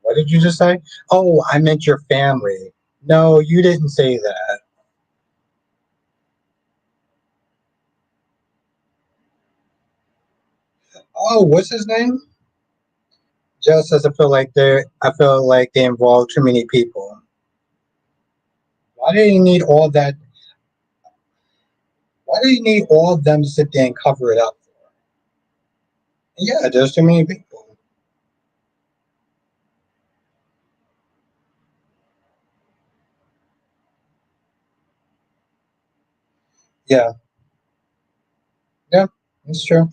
What did you just say?" "Oh, I meant your family." No, you didn't say that. Oh, what's his name? Just as I feel like they involve too many people. Why do you need all that? Why do you need all of them to sit there and cover it up? Yeah, there's too many people. Yeah, yeah, that's true.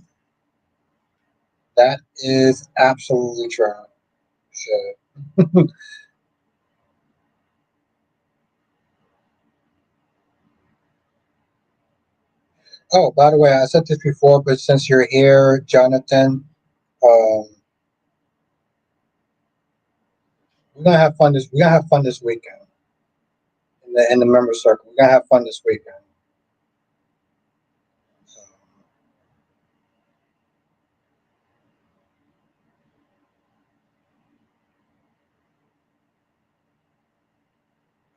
That is absolutely true. Sure. Oh, by the way, I said this before, but since you're here, Jonathan, um, we're gonna have fun this weekend in the member circle. We're gonna have fun this weekend. So,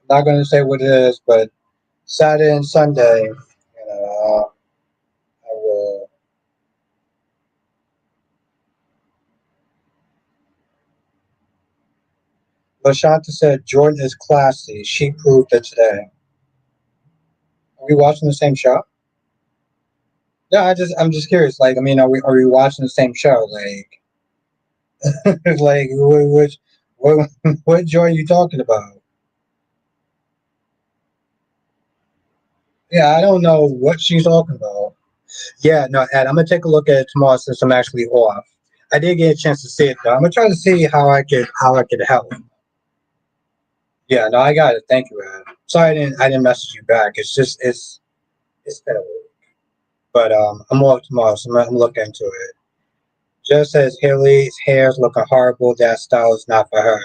Not going to say what it is, but Saturday and Sunday, I will. Lashanta said Jordan is classy. She proved it today. Are we watching the same show? Yeah, I'm just curious. Like, I mean, are we watching the same show? Like, like which what what joy are you talking about? Yeah, I don't know what she's talking about. Yeah, no, Ed, I'm gonna take a look at it tomorrow since I'm actually off. I did get a chance to see it though. I'm gonna try to see how I could help. Yeah, no, I got it. Thank you, Ed. Sorry, I didn't message you back. It's just it's been a week, but I'm off tomorrow, so I'm gonna look into it. Just as Haley's hair's looking horrible, that style is not for her.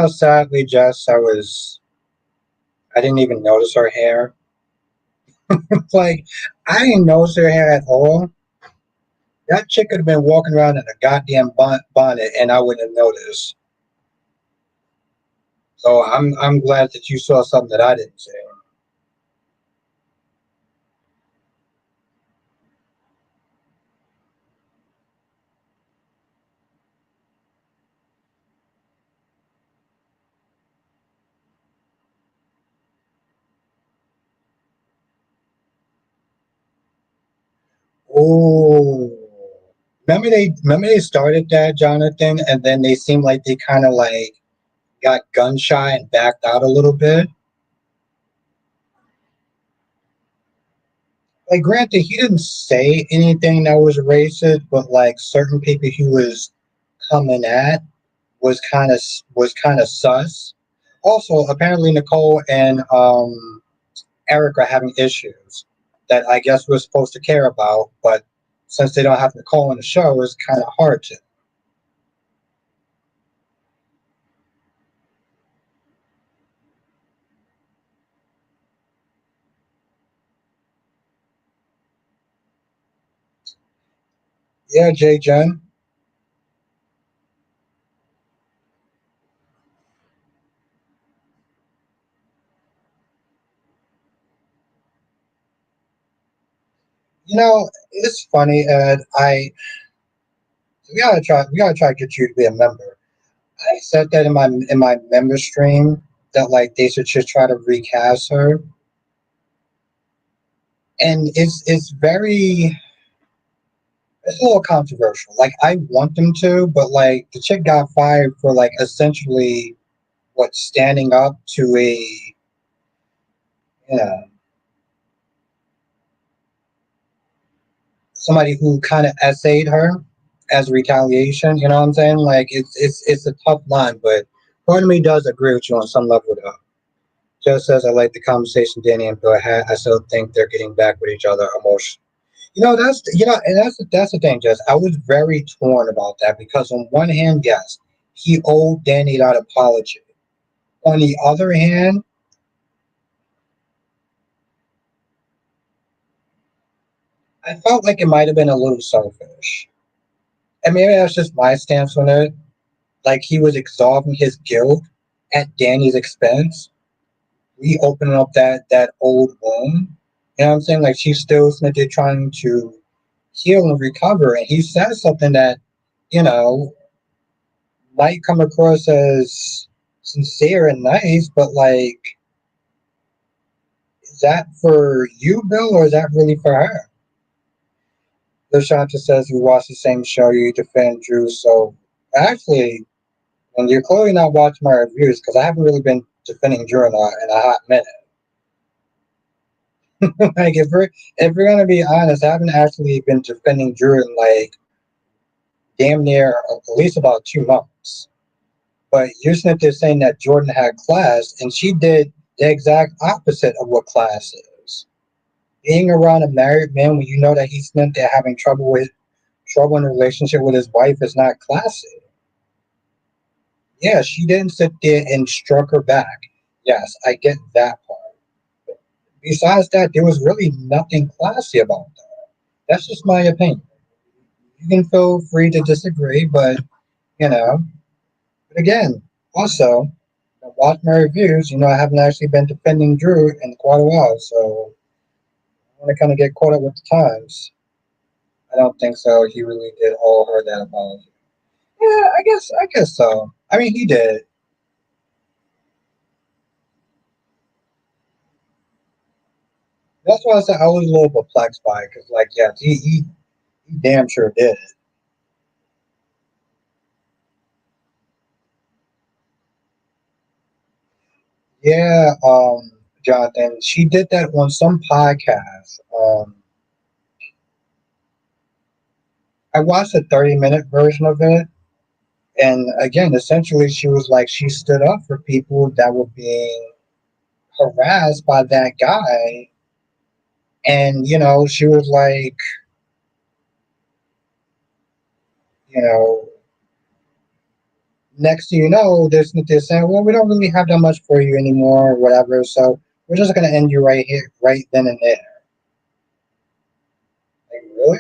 Sadly, Jess, I didn't even notice her hair. Like, I didn't notice her hair at all. That chick could have been walking around in a goddamn bonnet, and I wouldn't have noticed. So I'm glad that you saw something that I didn't see. Oh, remember they started that Jonathan, and then they seemed like they kind of like got gun shy and backed out a little bit. Like, granted, he didn't say anything that was racist, but like certain people he was coming at was kind of sus. Also, apparently Nicole and Eric are having issues that I guess we're supposed to care about, but since they don't have Nicole in the show, it's kind of hard to. Yeah, Jay Jen. It's funny, Ed. We gotta try to get you to be a member. I said that in my member stream that like they should just try to recast her, and it's a little controversial. Like I want them to, but like the chick got fired for like essentially what standing up to a you know somebody who kind of essayed her as retaliation. You know what I'm saying? Like it's a tough line, but part of me does agree with you on some level though. Just as I like the conversation Danny and Bill had, I still think they're getting back with each other emotionally. And that's the thing, Jess. I was very torn about that because on one hand, yes, he owed Danny that apology. On the other hand, I felt like it might have been a little selfish. And maybe that's just my stance on it. Like he was exalting his guilt at Danny's expense, reopening up that old wound. You know what I'm saying? Like she's still Smith trying to heal and recover, and he says something that you know might come across as sincere and nice, but like, is that for you, Bill, or is that really for her? Lashanta says we watch the same show. You defend Drew, so actually, and you're clearly not watching my reviews because I haven't really been defending Drew in a hot minute. Like if we're gonna be honest, I haven't actually been defending Drew in like damn near at least about 2 months. But you're sitting there saying that Jordan had class, and she did the exact opposite of what class is. Being around a married man when you know that he's sitting there having trouble in a relationship with his wife is not classy. Yeah, she didn't sit there and struck her back. Yes, I get that part. Besides that, there was really nothing classy about that. That's just my opinion. You can feel free to disagree, but you know. But again, also, watch my reviews. I haven't actually been defending Drew in quite a while, so I want to kind of get caught up with the times. I don't think so. He really did owe her that apology. Yeah, I guess so. I mean, he did. That's why I said I was a little perplexed by it, because, like, yeah, he damn sure did. Yeah, Jonathan, she did that on some podcast. I watched a 30-minute version of it, and again, essentially, she was like, she stood up for people that were being harassed by that guy, and she was like, you know, next thing you know, they're saying, well, we don't really have that much for you anymore, or whatever, so we're just gonna end you right here, right then and there. Like, really?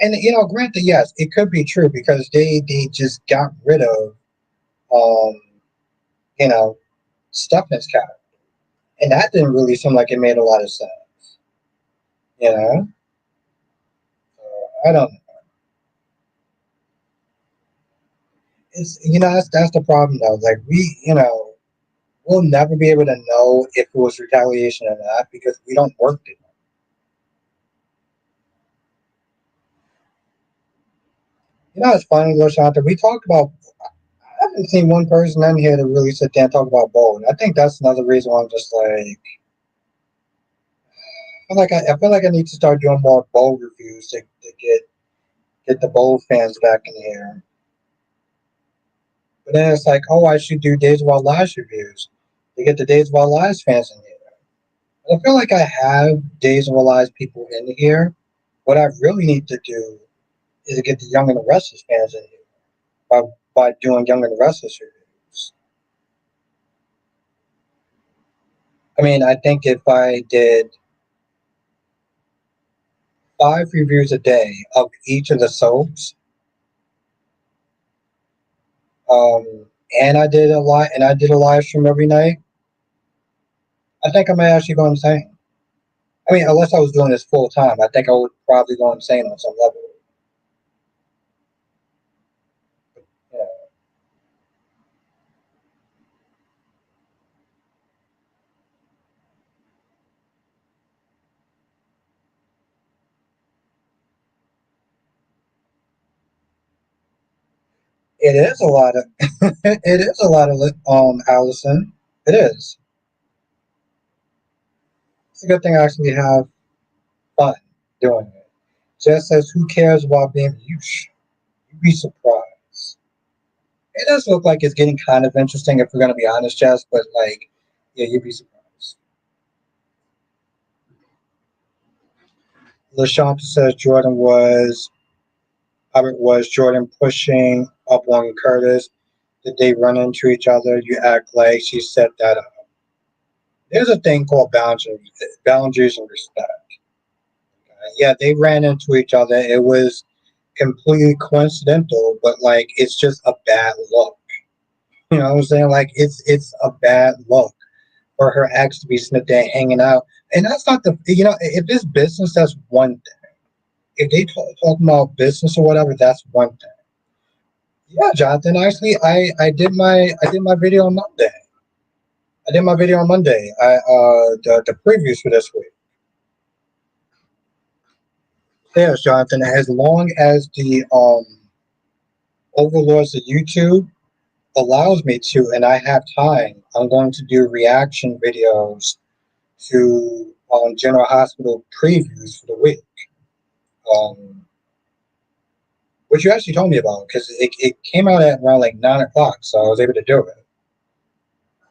And granted, yes, it could be true because they just got rid of um, you know, Stephanie's character, and that didn't really seem like it made a lot of sense. You know, I don't. It's that's the problem though. Like we'll never be able to know if it was retaliation or not because we don't work it. It's funny, Lashanta. We talked about. I haven't seen one person in here to really sit there and talk about Bold. I think that's another reason why I'm just like. I feel like I need to start doing more Bold reviews to get the Bold fans back in here. But then it's like, oh, I should do Days of Our Lives reviews to get the Days of Our Lives fans in here. And I feel like I have Days of Our Lives people in here. What I really need to do is to get the Young and the Restless fans in here by doing Young and the Restless reviews. I mean, I think if I did 5 reviews a day of each of the soaps, um, and I did a live stream every night, I think I might actually go insane. I mean, unless I was doing this full time, I think I would probably go insane on some level. Yeah. It is a lot of it is a lot of Allison. It is. It's a good thing I actually have fun doing it. Jess says, "Who cares about being huge? You'd be surprised." It does look like it's getting kind of interesting if we're going to be honest, Jess. But like, yeah, you'd be surprised. Lashanta says Jordan pushing up on Curtis. Did they run into each other? You act like she set that up. There's a thing called boundaries and respect. Yeah, they ran into each other. It was completely coincidental, but like it's just a bad look. You know what I'm saying? Like it's a bad look for her ex to be snipped there hanging out. And that's not if it's business, that's one thing. If they talking about business or whatever, that's one thing. Yeah, Jonathan. Actually, I did my video on Monday. I did my video on Monday. The previews for this week. Yes, Jonathan. As long as the overlords of YouTube allows me to, and I have time, I'm going to do reaction videos to General Hospital previews for the week, um, which you actually told me about because it came out at around like 9 o'clock, so I was able to do it.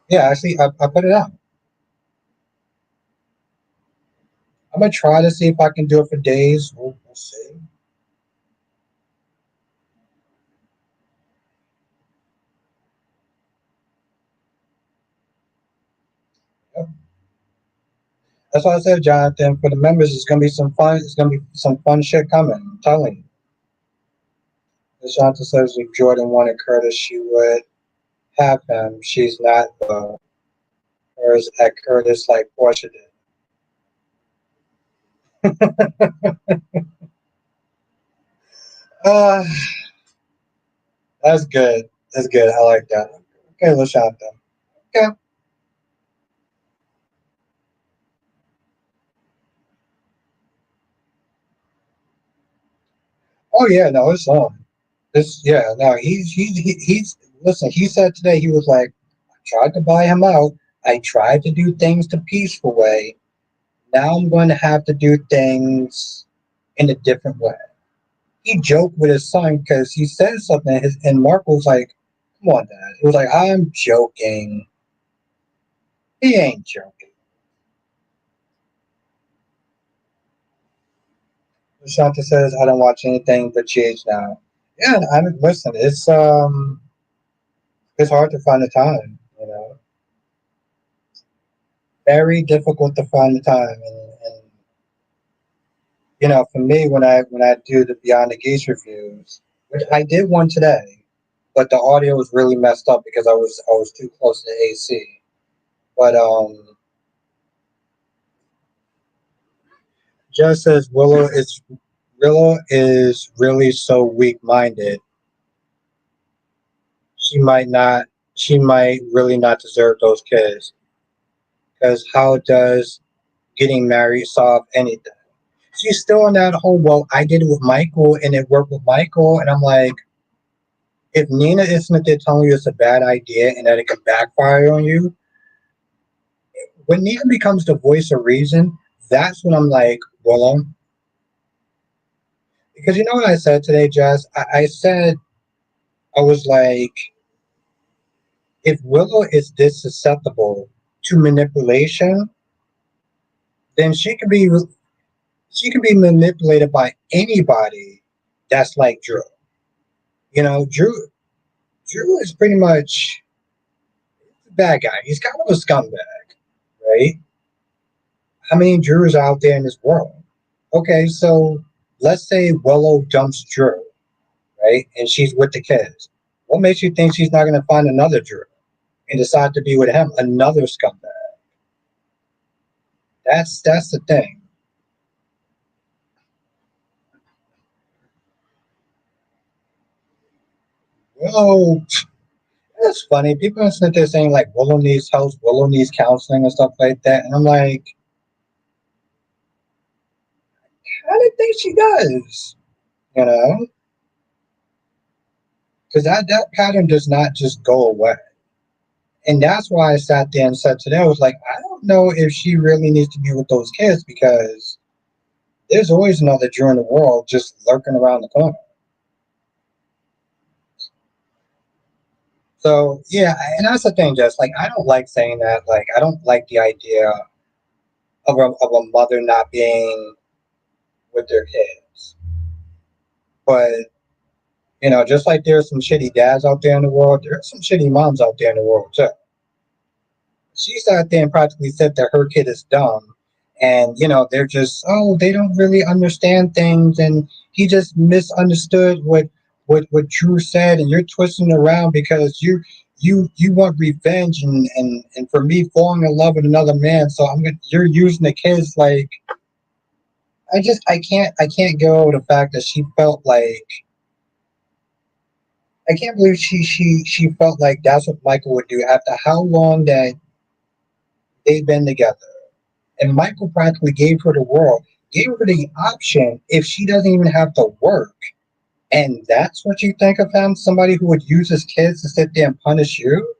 Yeah, actually, I put it out. I'm gonna try to see if I can do it for days. We'll see. Yep. That's why I said, Jonathan, for the members, it's gonna be some fun. It's gonna be some fun shit coming. I'm telling you. As Jonathan says, if Jordan wanted Curtis, she would have him. She's not though. Hers at Curtis like Portia did. uh, that's good. That's good. I like that. Okay, let's shot them. Okay. Oh yeah, no, it's on. This yeah, no, he's listen, he said today he was like, I tried to buy him out. I tried to do things the peaceful way. Now I'm going to have to do things in a different way. He joked with his son because he said something, and Mark was like, "Come on, Dad." He was like, "I'm joking." He ain't joking. Shanta says, "I don't watch anything but GH now." Yeah, I mean, listen, it's hard to find the time. Very difficult to find the time, and for me, when I do the Beyond the Geese reviews, which I did one today, but the audio was really messed up because I was too close to the AC. But just says Willow is really so weak minded. She might not. She might really not deserve those kids. Because how does getting married solve anything? She's still in that whole. Well, I did it with Michael, and it worked with Michael, and I'm like, if Nina isn't there telling you it's a bad idea and that it can backfire on you, when Nina becomes the voice of reason, that's when I'm like, well, because you know what I said today, Jess? I said, I was like, if Willow is this susceptible to manipulation, then she can be manipulated by anybody that's like Drew. Drew is pretty much a bad guy. He's kind of a scumbag, right? How many Drews are out there in this world? Okay, so let's say Willow dumps Drew, right? And she's with the kids. What makes you think she's not going to find another Drew and decide to be with him, another scumbag? That's the thing. Willow, that's funny. People are sitting there saying like Willow needs help, Willow needs counseling and stuff like that, and I'm like, I don't think she does. You know, because that pattern does not just go away. And that's why I sat there and said today, I was like, I don't know if she really needs to be with those kids because there's always another Drew in the world just lurking around the corner. So yeah, and that's the thing, Jess. Like, I don't like saying that. Like, I don't like the idea of a mother not being with their kids. But just like there's some shitty dads out there in the world, there's some shitty moms out there in the world too. She sat there and practically said that her kid is dumb, and they're just, oh, they don't really understand things, and he just misunderstood what Drew said, and you're twisting it around because you want revenge, and for me falling in love with another man, so you're using the kids like, I can't go over the fact that she felt like, I can't believe she felt like that's what Michael would do after how long that they've been together. And Michael practically gave her the world, gave her the option if she doesn't even have to work. And that's what you think of him? Somebody who would use his kids to sit there and punish you?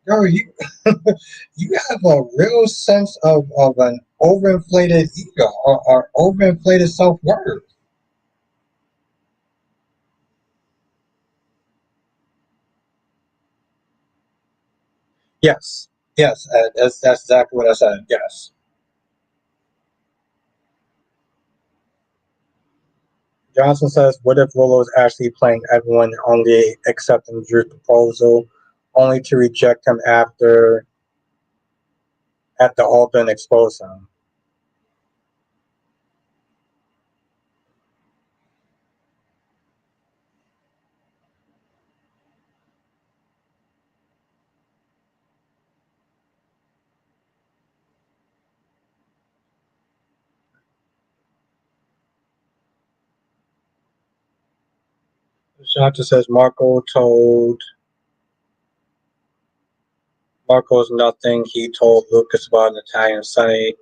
Girl, you you have a real sense of an overinflated ego or overinflated self worth. Yes, yes, that's exactly what I said. Yes. Johnson says, "What if Willow is actually playing everyone, only accepting Drew's proposal, only to reject him at the altar and expose him. Shanta says Marco's nothing. He told Lucas about an Italian Sunny.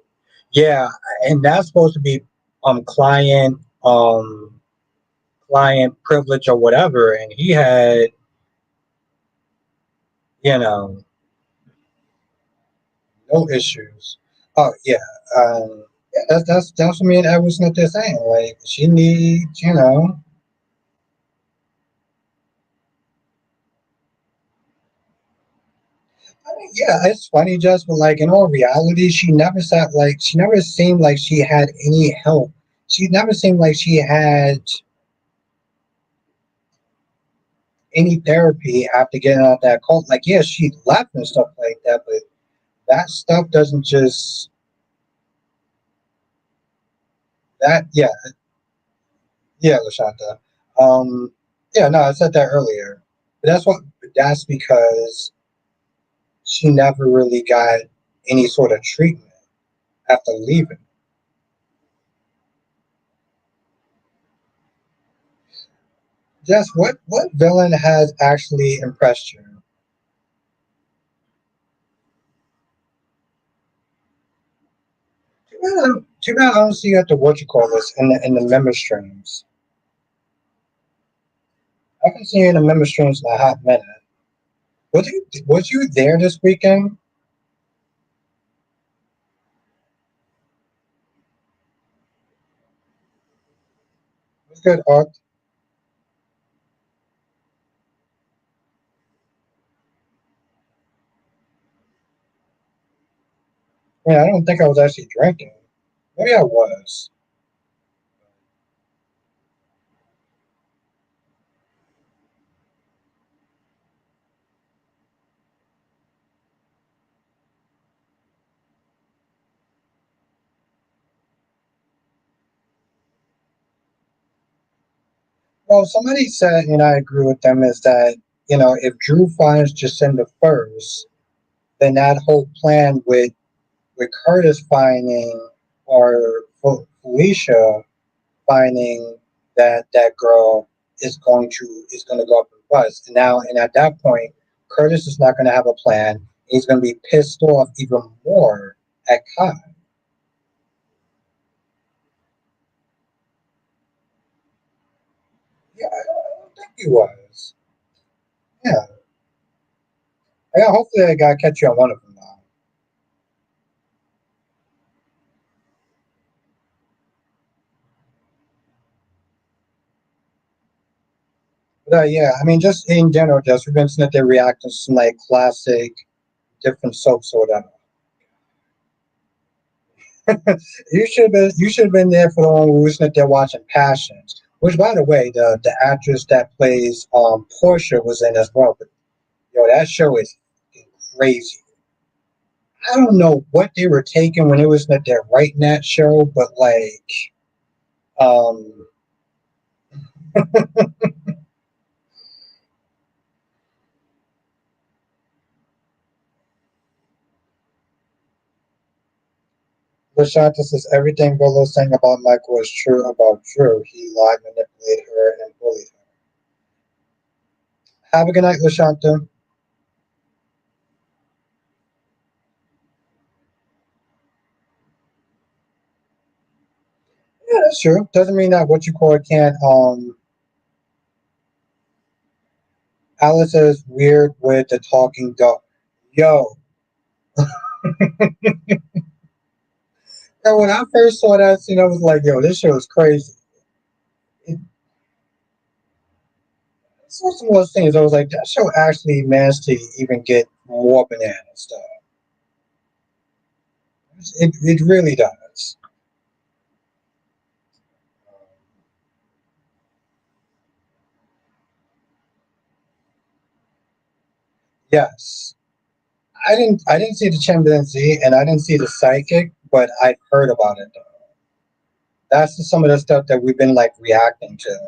Yeah, and that's supposed to be client client privilege or whatever, and he had, you know, no issues. Oh yeah, yeah, that's what me and Edward Smith are saying. Like she needs, I mean, yeah, it's funny, just but like in all reality, she never seemed like she had any help. She never seemed like she had any therapy after getting out that cult. Like, yeah, she left and stuff like that, but that stuff doesn't just that. Yeah, yeah, Lashanta. Yeah, no, I said that earlier. But that's because she never really got any sort of treatment after leaving. Just what villain has actually impressed you? Too bad I don't see you at the what you call this in the member streams. I haven't seen you in the member streams in a hot minute. Was you there this weekend? It was good, Art. Yeah, I don't think I was actually drinking. Maybe I was. Well, somebody said, and I agree with them, is that if Drew finds Jacinda first, then that whole plan with Curtis finding or Felicia finding that girl is going to go up in bust. And at that point, Curtis is not going to have a plan. He's going to be pissed off even more at Kai. Yeah, I don't think he was. Yeah, yeah. Hopefully, that guy catch you on one of them now. But yeah, I mean, just in general, just we've been seeing that they react to some like classic different soaps or whatever. You should have been there for the one we was that they're watching Passions. Which, by the way, the actress that plays Portia was in as well. But that show is crazy. I don't know what they were taking when it was that they're writing that show, but like, um, Lashanta says everything Willow saying about Michael is true about Drew. He lied, manipulated her, and bullied her. Have a good night, Lashanta. Yeah, that's true. Doesn't mean that what you call it can't. Alice is weird with the talking dog. Yo, and when I first saw that scene, I was like, yo, this show is crazy. It's one of those things. I was like, that show actually managed to even get more banana stuff. It really does. Yes. I didn't see the chimpanzee and I didn't see the psychic, but I've heard about it though. That's some of the stuff that we've been like reacting to.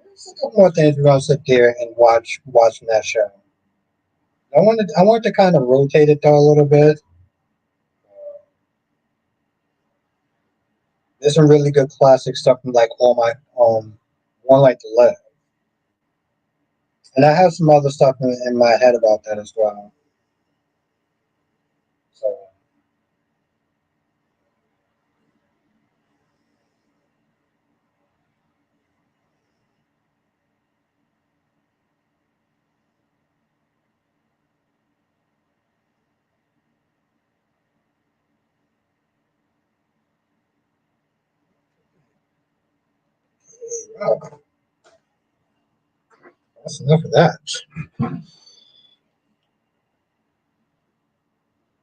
There's a couple more things we're gonna sit there and watching that show. I wanted to kind of rotate it though a little bit. There's some really good classic stuff from like all my One Like to Live, and I have some other stuff in my head about that as well. So wow, that's enough of that.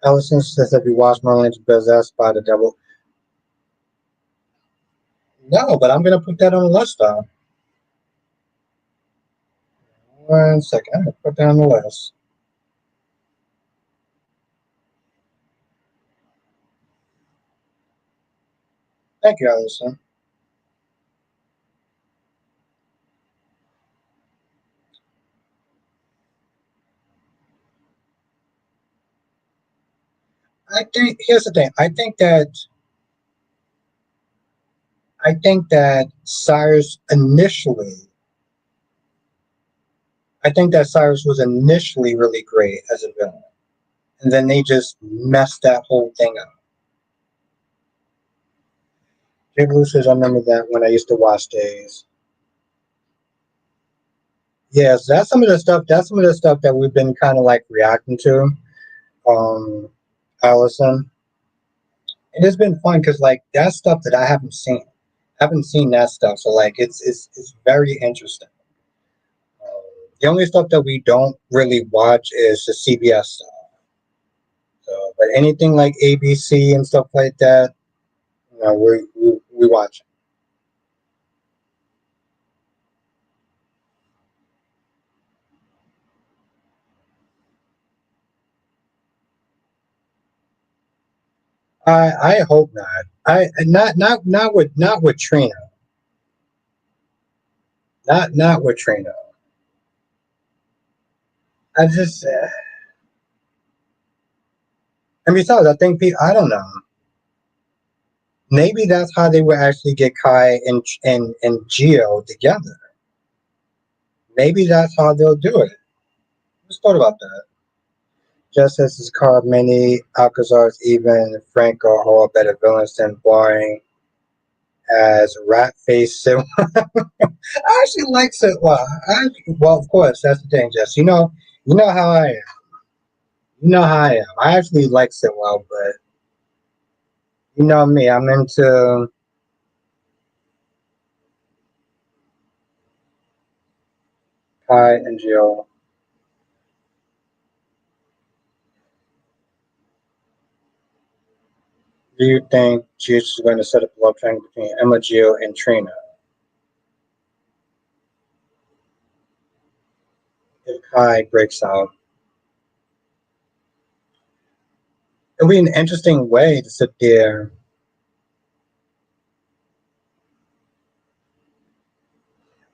Allison says that we watched Marlene's Possessed by the Devil. No, but I'm gonna put that on the list though. 1 second, I'm gonna put that on the list. Thank you, Allison. I think here's the thing. I think that Cyrus was initially really great as a villain, and then they just messed that whole thing up. Jay Blue says, "I remember that when I used to watch days." Yes, that's some of the stuff. That's some of the stuff that we've been kind of like reacting to, um, Allison. And it's been fun because like that's stuff that I haven't seen. I haven't seen that stuff, so like it's very interesting. The only stuff that we don't really watch is the CBS stuff. So, but anything like ABC and stuff like that, we watch. I hope not. I not with Trina. Not with Trina. I just and besides, I think I don't know. Maybe that's how they would actually get Kai and Geo together. Maybe that's how they'll do it. Just thought about that. Just as is called many Alcazars, even Franco are better villains than boring as rat face Sid. I actually like Sid. Well, of course, that's the thing, Jess. You know how I am. You know how I am. I actually like Sitwell, but you know me. I'm into Kai and Jill. Do you think Jesus is going to set up a love triangle between Emma, Jill, and Trina if Kai breaks out? It'll be an interesting way to sit there.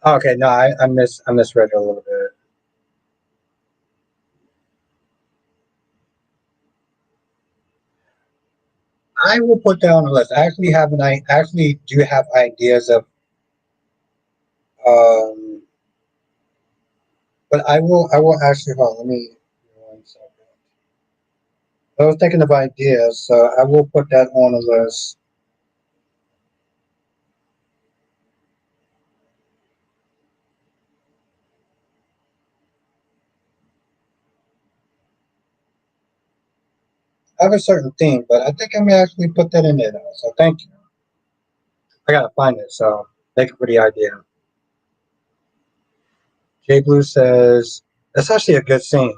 Okay, no, I misread it a little bit. I will put that on the list. I actually do have ideas of um, but I will actually hold. Let me 1 second. I was thinking of ideas, so I will put that on the list. I have a certain theme, but I think I may actually put that in there now. So thank you. I gotta find it. So thank you for the idea. Jay Blue says that's actually a good scene.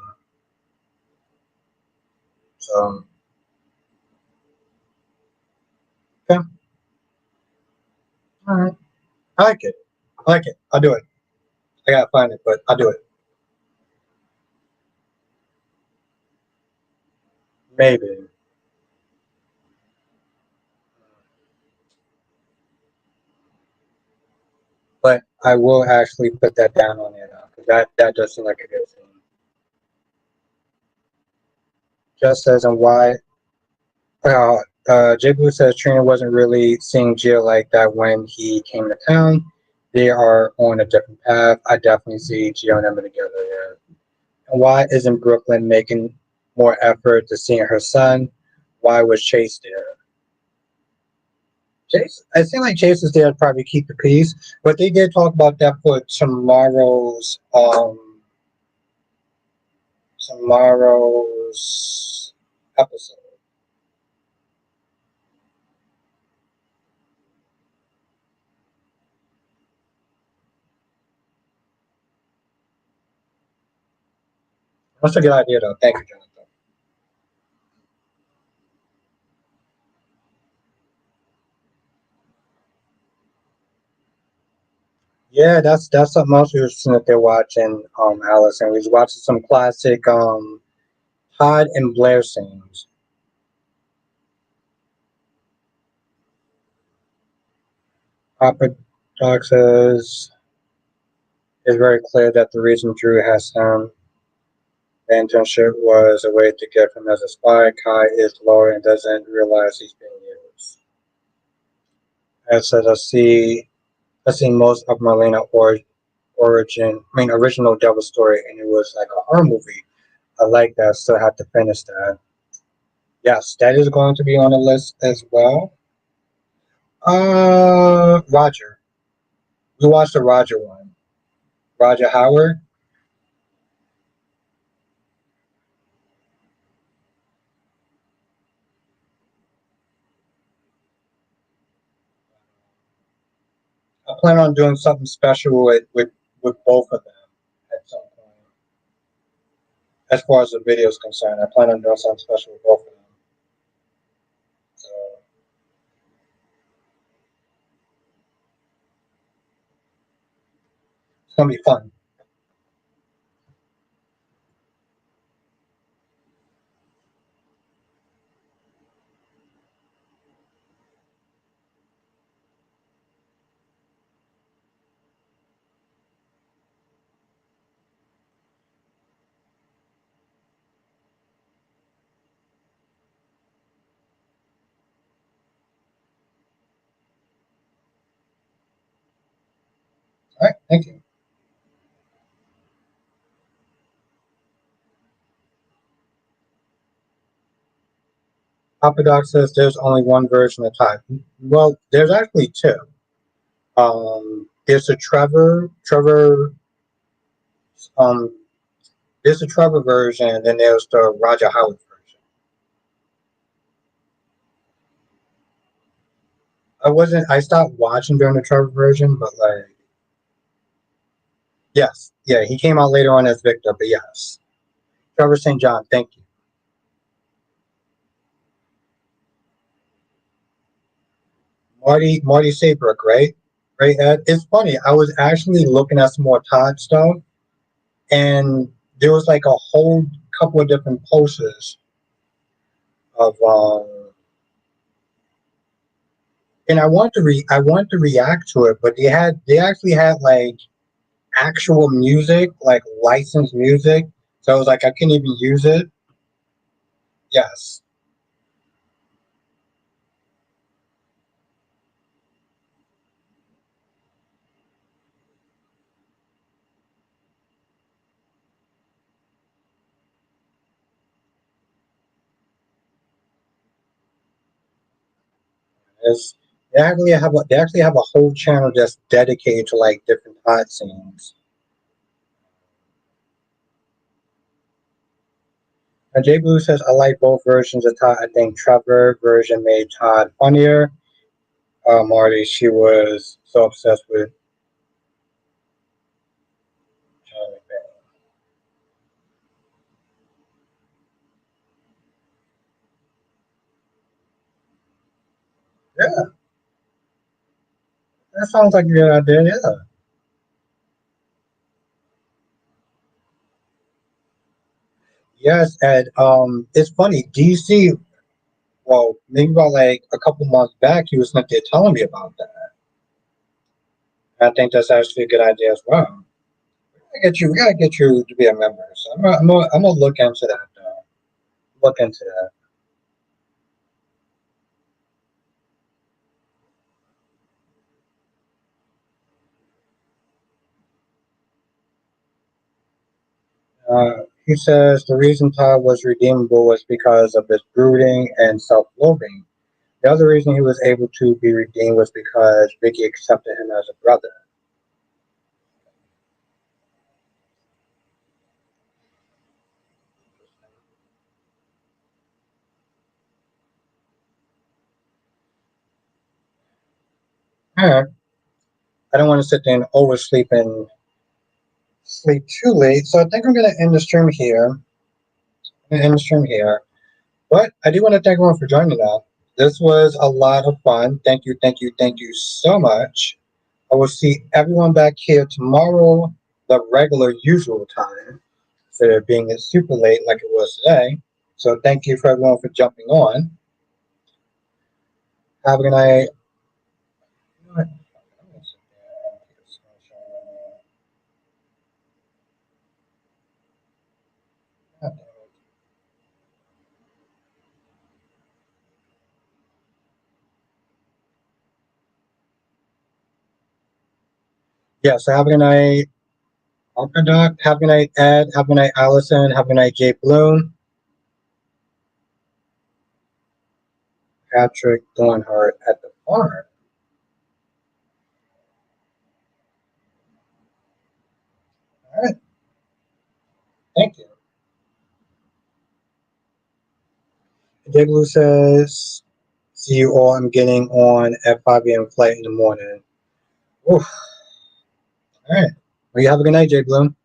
So okay, all right. I like it. I like it. I'll do it. I gotta find it, but I'll do it. Maybe. But I will actually put that down on it because that does seem like a good scene. Just says and why uh, J Blue says Trina wasn't really seeing Gia like that when he came to town. They are on a different path. I definitely see Gia and Emma together there. And why isn't Brooklyn making more effort to seeing her son? Why was Chase there? Chase, I seem like Chase is there to probably keep the peace, but they did talk about that for tomorrow's episode. That's a good idea, though. Thank you, Jonathan. Yeah, that's something else we were seeing that they're watching, Alice, and we was watching some classic Todd and Blair scenes. Papa Doc says it's very clear that the reason Drew has him the internship was a way to get him as a spy. Kai is loyal and doesn't realize he's being used. As says I see most of Marlena original Devil Story, and it was like a horror movie. I like that. Still have to finish that. Yes, that is going to be on the list as well. Roger. We watched the Roger one. Roger Howard. I plan on doing something special with both of them at some point. As far as the video is concerned, I plan on doing something special with both of them. So it's gonna be fun. All right, thank you. Papa Doc says there's only one version of Todd. Well, there's actually two. There's a um, there's a Trevor version, and then there's the Roger Howard version. I stopped watching during the Trevor version, but like, yes, yeah, he came out later on as Victor, but yes, Trevor St. John, thank you. Marty Saybrook, right? Right, Ed. It's funny. I was actually looking at some more Todd stuff, and there was like a whole couple of different posters of and I wanted to react to it, but they actually had like actual music, like licensed music. So I was like, I couldn't even use it. Yes, it's, they actually have a whole channel just dedicated to like different Todd scenes. Jay Blue says I like both versions of Todd. I think Trevor version made Todd funnier. Marty, she was so obsessed with John McVeigh. Yeah, that sounds like a good idea. Yeah. Yes, and it's funny. DC, well, maybe about like a couple months back, he was not there telling me about that. I think that's actually a good idea as well. We gotta get you to be a member. So I'm gonna look into that. Though. Look into that. He says the reason Todd was redeemable was because of his brooding and self-loathing. The other reason he was able to be redeemed was because Vicky accepted him as a brother. Alright. I don't want to sit there and oversleep and sleep too late, so I think I'm gonna end the stream here. End the stream here. But I do want to thank everyone for joining us. This was a lot of fun. Thank you, thank you, thank you so much. I will see everyone back here tomorrow, the regular usual time, instead of being super late like it was today. So thank you for everyone for jumping on. Have a good night. Yeah, so have a good night, Uncle Doc. Have a good night, Ed. Have a good night, Allison. Have a good night, Jay Bloom, Patrick Dornhart at the farm. All right, thank you. Jay Blue says, see you all. I'm getting on at 5 a.m. flight in the morning. Oof. All right. Well, you have a good night, Jay Bloom.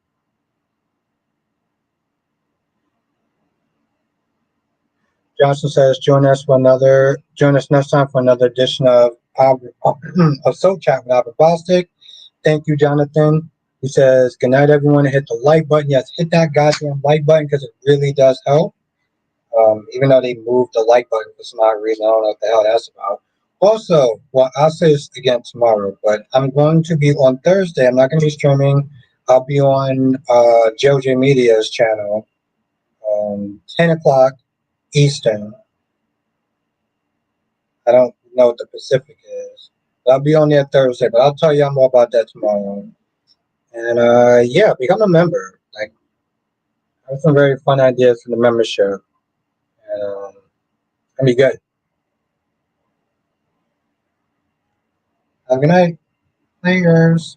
Johnson says, join us next time for another edition of of Soul Chat with Albert Bostic. Thank you, Jonathan. He says, good night, everyone. Hit the like button. Yes, hit that goddamn like button because it really does help. Even though they moved the like button for some odd reason, I don't know what the hell that's about. Also, well, I'll say this again tomorrow, but I'm going to be on Thursday. I'm not going to be streaming. I'll be on JoJ Media's channel, 10 o'clock Eastern. I don't know what the Pacific is. But I'll be on there Thursday, but I'll tell you more about that tomorrow. And yeah, become a member. Like, I have some very fun ideas for the membership. And it'll be good. Have a good night. Laters.